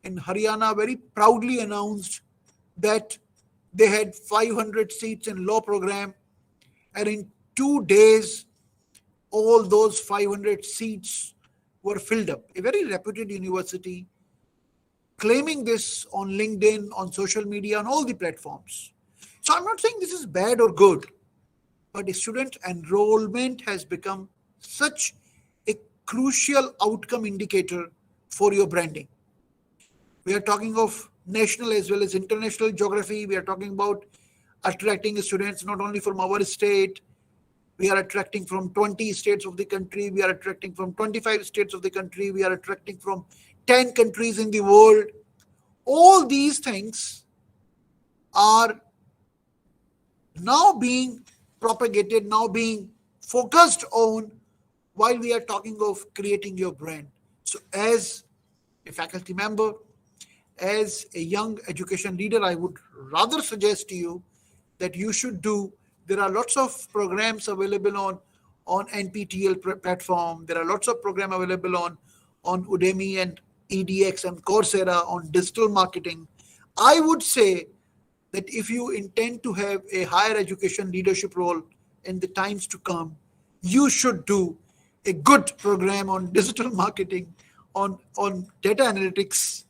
in Haryana very proudly announced that they had 500 seats in law program, and in 2 days, all those 500 seats were filled up. A very reputed university claiming this on LinkedIn, on social media, on all the platforms. So I'm not saying this is bad or good, but student enrollment has become such a crucial outcome indicator for your branding. We are talking of national as well as international geography. We are talking about attracting students not only from our state. We are attracting from 20 states of the country. We are attracting from 25 states of the country. We are attracting from 10 countries in the world. All these things are now being propagated, now being focused on while we are talking of creating your brand. So as a faculty member, as a young education leader, I would rather suggest to you that you should there are lots of programs available on NPTEL platform. There are lots of programs available on Udemy and EDX and Coursera on digital marketing. I would say that if you intend to have a higher education leadership role in the times to come, you should do a good program on digital marketing, on data analytics,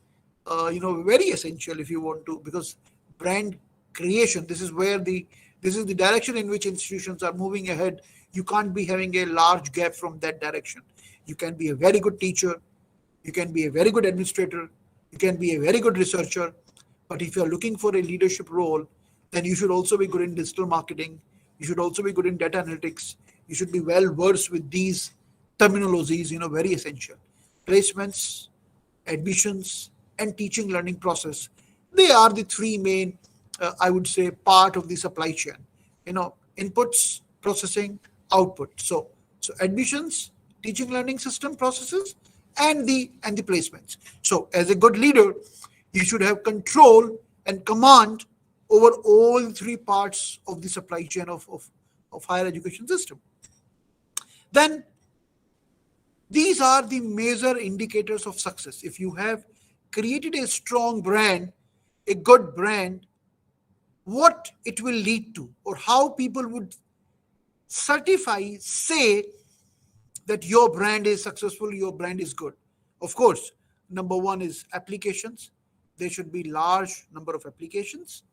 very essential if you want to, because brand creation, this is the direction in which institutions are moving ahead. You can't be having a large gap from that direction. You can be a very good teacher, you can be a very good administrator, you can be a very good researcher, but if you're looking for a leadership role, then you should also be good in digital marketing, you should also be good in data analytics, you should be well versed with these terminologies, very essential. Placements, admissions, and teaching learning process, they are the three main, I would say, part of the supply chain. Inputs, processing, output. So admissions, teaching learning system processes, and the placements. So as a good leader, you should have control and command over all three parts of the supply chain of higher education system. Then these are the major indicators of success. If you have created a strong brand, a good brand, what it will lead to, or how people would say that your brand is successful, your brand is good. Of course, number one is applications. There should be large number of applications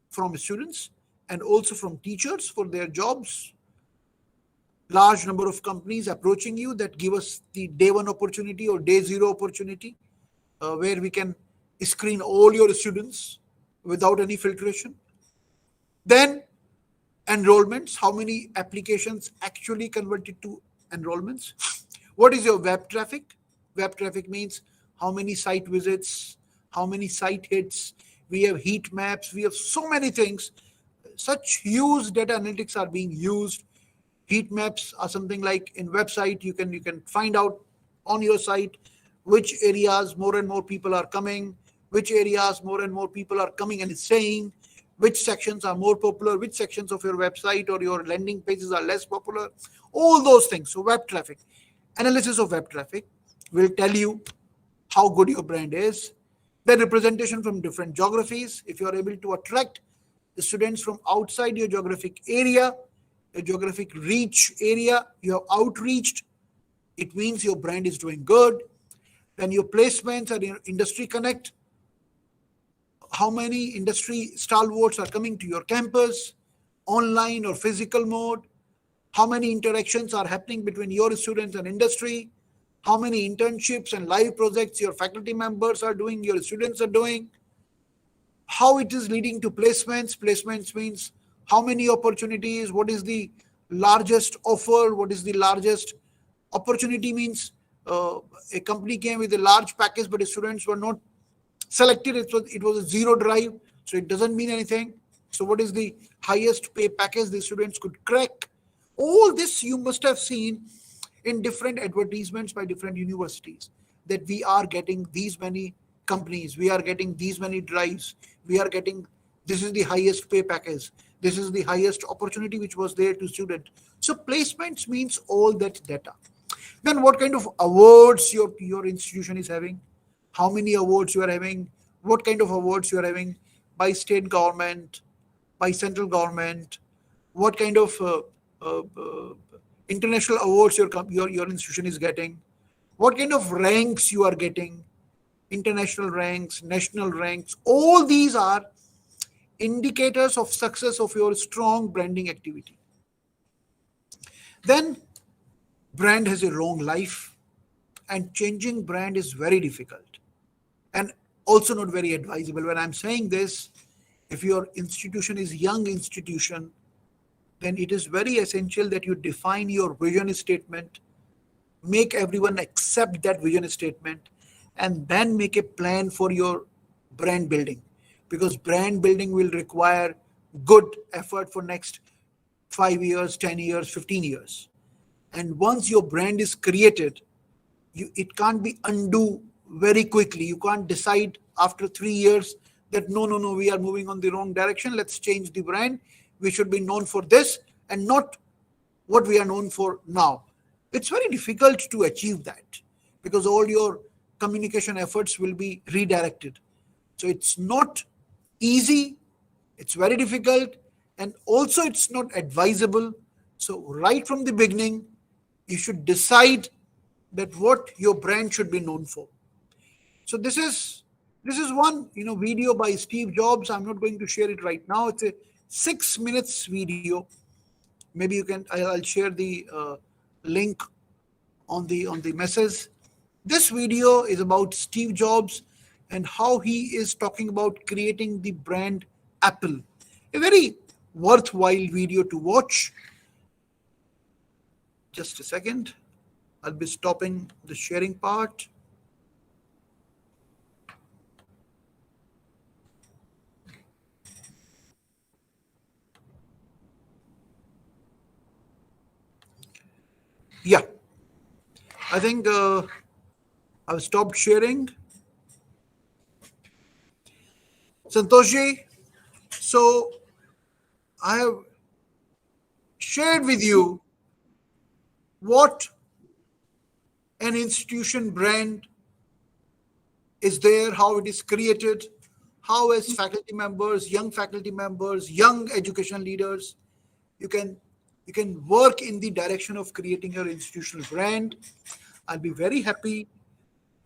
from students and also from teachers for their jobs. Large number of companies approaching you that give us the day one opportunity or day zero opportunity, where we can screen all your students without any filtration. Then enrollments, how many applications actually converted to enrollments? What is your web traffic? Web traffic means how many site visits, how many site hits. We have heat maps, we have so many things. Such huge data analytics are being used. Heat maps are something like in website, you can find out on your site which areas more and more people are coming, which areas more and more people are coming and staying, which sections are more popular, which sections of your website or your landing pages are less popular, all those things. So web traffic, analysis of web traffic will tell you how good your brand is. Then representation from different geographies. If you are able to attract the students from outside your geographic area, your geographic reach area, you have outreached, it means your brand is doing good. Then your placements and your industry connect. How many industry stalwarts are coming to your campus, online or physical mode? How many interactions are happening between your students and industry? How many internships and live projects your faculty members are doing, your students are doing? How it is leading to placements? Placements means how many opportunities, what is the largest offer, what is the largest opportunity means a company came with a large package, but the students were not selected. It was a zero drive, so it doesn't mean anything. So what is the highest pay package the students could crack? All this you must have seen in different advertisements by different universities, that we are getting these many companies, we are getting these many drives, we are getting, this is the highest pay package, this is the highest opportunity which was there to student. So placements means all that data. Then what kind of awards your institution is having, how many awards you are having, what kind of awards you are having by state government, by central government, what kind of international awards your institution is getting, what kind of ranks you are getting, international ranks, national ranks. All these are indicators of success of your strong branding activity. Then brand has a long life, and changing brand is very difficult and also not very advisable. When I'm saying this, if your institution is young institution, then it is very essential that you define your vision statement, make everyone accept that vision statement, and then make a plan for your brand building, because brand building will require good effort for next 5 years, 10 years, 15 years. And once your brand is created, it can't be undo very quickly. You can't decide after 3 years that no, we are moving on the wrong direction, let's change the brand. We should be known for this and not what we are known for now. It's very difficult to achieve that because all your communication efforts will be redirected. So it's not easy, it's very difficult, and also it's not advisable. So right from the beginning, you should decide that what your brand should be known for. So this is one video by Steve Jobs. I'm not going to share it right now. It's a 6 minutes video. Maybe you can. I'll share the link on the message. This video is about Steve Jobs and how he is talking about creating the brand Apple. A very worthwhile video to watch. Just a second. I'll be stopping the sharing part. Yeah, I think I've stopped sharing. Santoshi, so I have shared with you what an institution brand is there, how it is created, how as faculty members, young education leaders, you can work in the direction of creating your institutional brand. I'll be very happy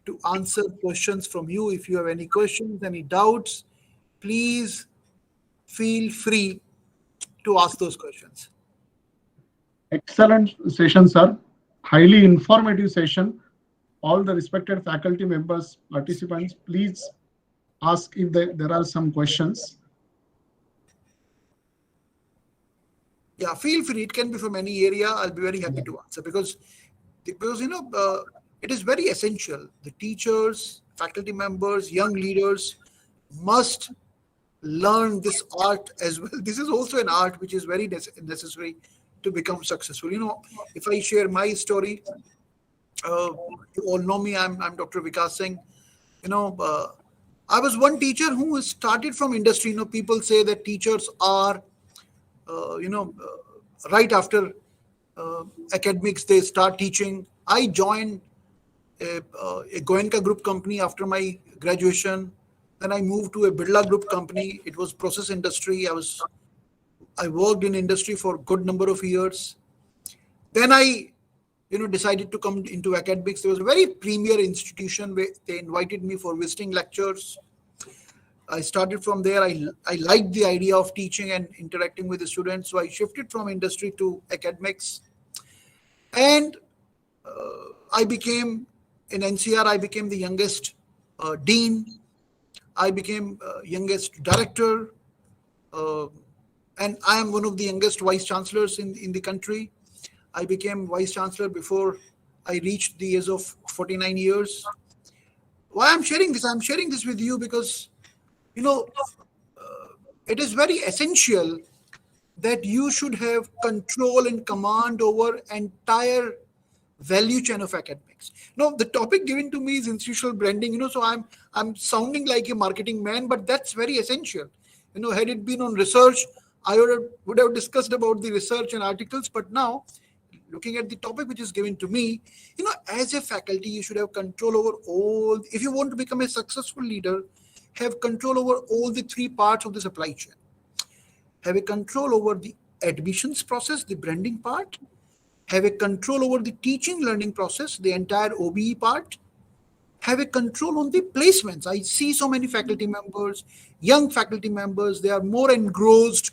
to answer questions from you. If you have any questions, any doubts, please feel free to ask those questions. Excellent session, sir. Highly informative session. All the respected faculty members, participants, please ask if there are some questions. Yeah, feel free. It can be from any area. I'll be very happy to answer because it is very essential. The teachers, faculty members, young leaders must learn this art as well. This is also an art which is very necessary to become successful. If I share my story, you all know me. I'm Dr. Vikas Singh. I was one teacher who started from industry. People say that teachers are right after academics, they start teaching. I joined a Goenka group company after my graduation. Then I moved to a Birla group company. It was process industry. I worked in industry for a good number of years. Then I decided to come into academics. There was a very premier institution where they invited me for visiting lectures. I started from there. I liked the idea of teaching and interacting with the students. So I shifted from industry to academics. And I became, in NCR, I became the youngest dean. I became youngest director. And I am one of the youngest vice chancellors in the country. I became vice chancellor before I reached the age of 49 years. Why I'm sharing this? I'm sharing this with you because it is very essential that you should have control and command over entire value chain of academics. Now, the topic given to me is institutional branding, so I'm sounding like a marketing man, but that's very essential. Had it been on research, I would have discussed about the research and articles, but now, looking at the topic which is given to me, as a faculty, you should have control over all. If you want to become a successful leader, have control over all the three parts of the supply chain. Have a control over the admissions process, the branding part. Have a control over the teaching learning process, the entire OBE part. Have a control on the placements. I see so many faculty members, young faculty members, they are more engrossed,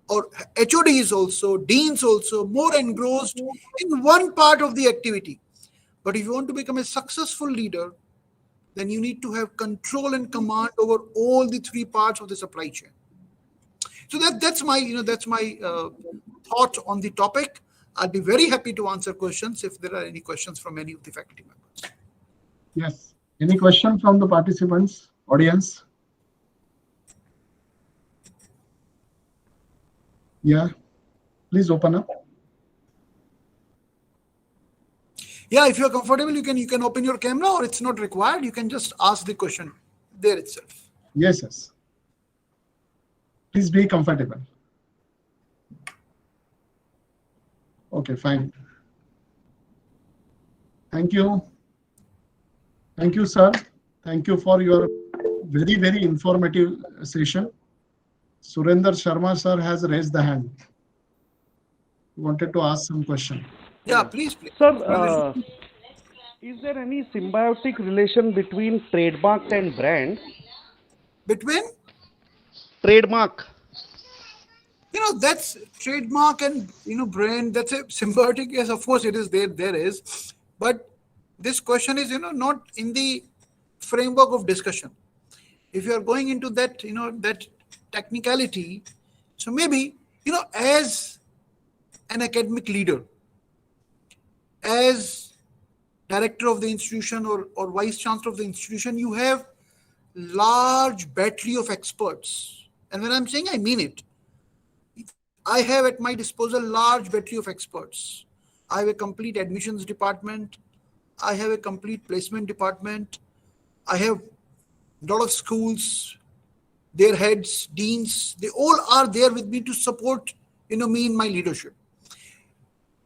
or HODs also, deans also, more engrossed in one part of the activity. But if you want to become a successful leader, then you need to have control and command over all the three parts of the supply chain. So that's my thought on the topic. I'll be very happy to answer questions if there are any questions from any of the faculty members. Yes. Any question from the participants, audience? Yeah. Please open up. Yeah, if you're comfortable, you can open your camera, or it's not required. You can just ask the question there itself. Yes. Please be comfortable. Okay, fine. Thank you. Thank you, sir. Thank you for your very informative session. Surender Sharma sir has raised the hand. He wanted to ask some question. Yeah, please. Sir, is there any symbiotic relation between trademark and brand? Between? Trademark. That's trademark and, brand, that's a symbiotic. Yes, of course it is there is. But this question is, not in the framework of discussion. If you are going into that, that technicality, so maybe, as an academic leader, as director of the institution or vice chancellor of the institution, you have large battery of experts. And when I'm saying, I mean it. I have at my disposal large battery of experts. I have a complete admissions department. I have a complete placement department. I have a lot of schools, their heads, deans, they all are there with me to support, me in my leadership.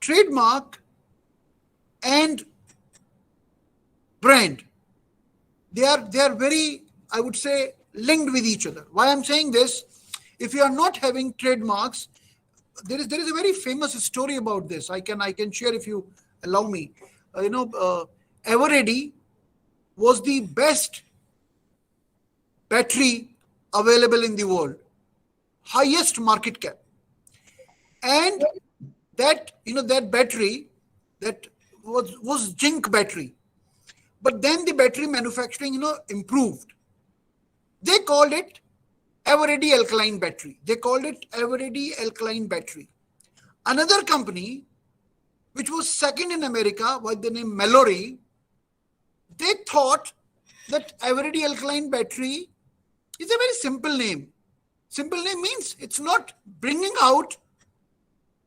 Trademark and brand, they are very, I would say, linked with each other. Why I'm saying this, if you are not having trademarks, there is a very famous story about this. I can share if you allow me. Eveready was the best battery available in the world, highest market cap, and that that battery that was zinc battery. But then the battery manufacturing improved. They called it Eveready alkaline battery. They called it Eveready alkaline battery. Another company, which was second in America by the name Mallory, they thought that Eveready alkaline battery is a very simple name. Simple name means it's not bringing out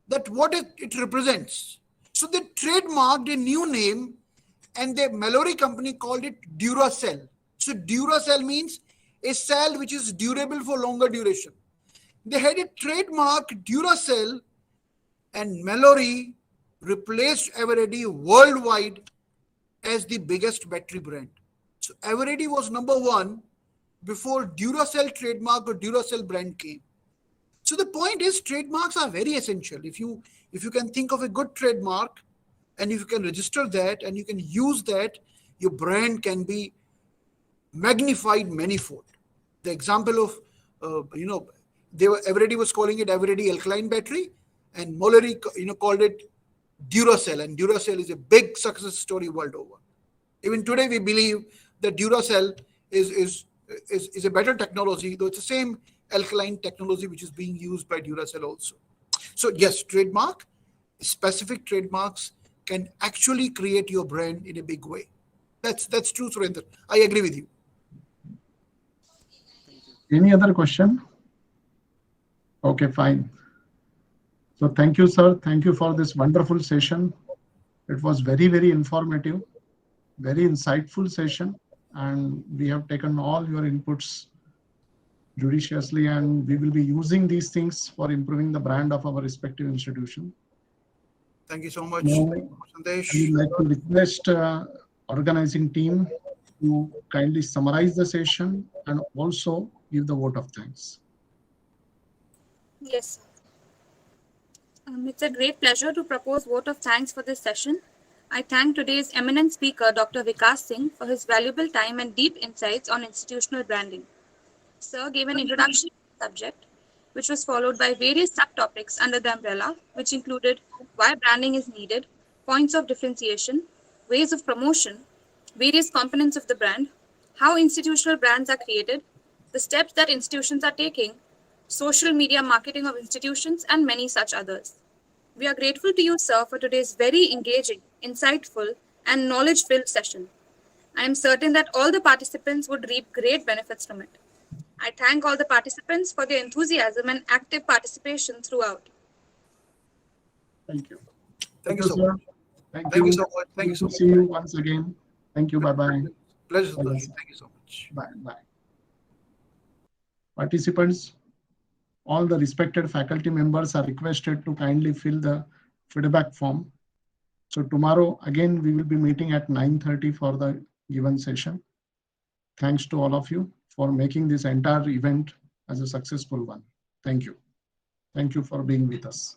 that what it represents. So they trademarked a new name, and the Mallory company called it Duracell. So Duracell means a cell which is durable for longer duration. They had a trademark Duracell, and Mallory replaced Eveready worldwide as the biggest battery brand. So Eveready was number one before Duracell trademark or Duracell brand came. So the point is, trademarks are very essential. If you can think of a good trademark, and if you can register that and you can use that, your brand can be magnified manifold. The example of, Eveready was calling it Eveready alkaline battery, and Mallory, called it Duracell, and Duracell is a big success story world over. Even today, we believe that Duracell is a better technology, though it's the same alkaline technology which is being used by Duracell also. So yes, trademark, specific trademarks can actually create your brand in a big way. That's true, Surender. I agree with you. Any other question? Okay, fine. So thank you, sir. Thank you for this wonderful session. It was very informative, very insightful session, and we have taken all your inputs judiciously, and we will be using these things for improving the brand of our respective institution. Thank you so much, Sandesh. I would like to request organizing team to kindly summarize the session and also give the vote of thanks. Yes, sir. It's a great pleasure to propose vote of thanks for this session. I thank today's eminent speaker, Dr. Vikas Singh, for his valuable time and deep insights on institutional branding. Sir gave an introduction to the subject, which was followed by various subtopics under the umbrella, which included why branding is needed, points of differentiation, ways of promotion, various components of the brand, how institutional brands are created, the steps that institutions are taking, social media marketing of institutions, and many such others. We are grateful to you, sir, for today's very engaging, insightful, and knowledge-filled session. I am certain that all the participants would reap great benefits from it. I thank all the participants for their enthusiasm and active participation throughout. Thank you. Thank you so much. Thank you so much. Thank you so much. See you once again. Thank you. Bye-bye. Pleasure. Thank you so much. Bye. Participants, all the respected faculty members are requested to kindly fill the feedback form. So tomorrow, again, we will be meeting at 9:30 for the given session. Thanks to all of you. for making this entire event as a successful one. Thank you. Thank you for being with us.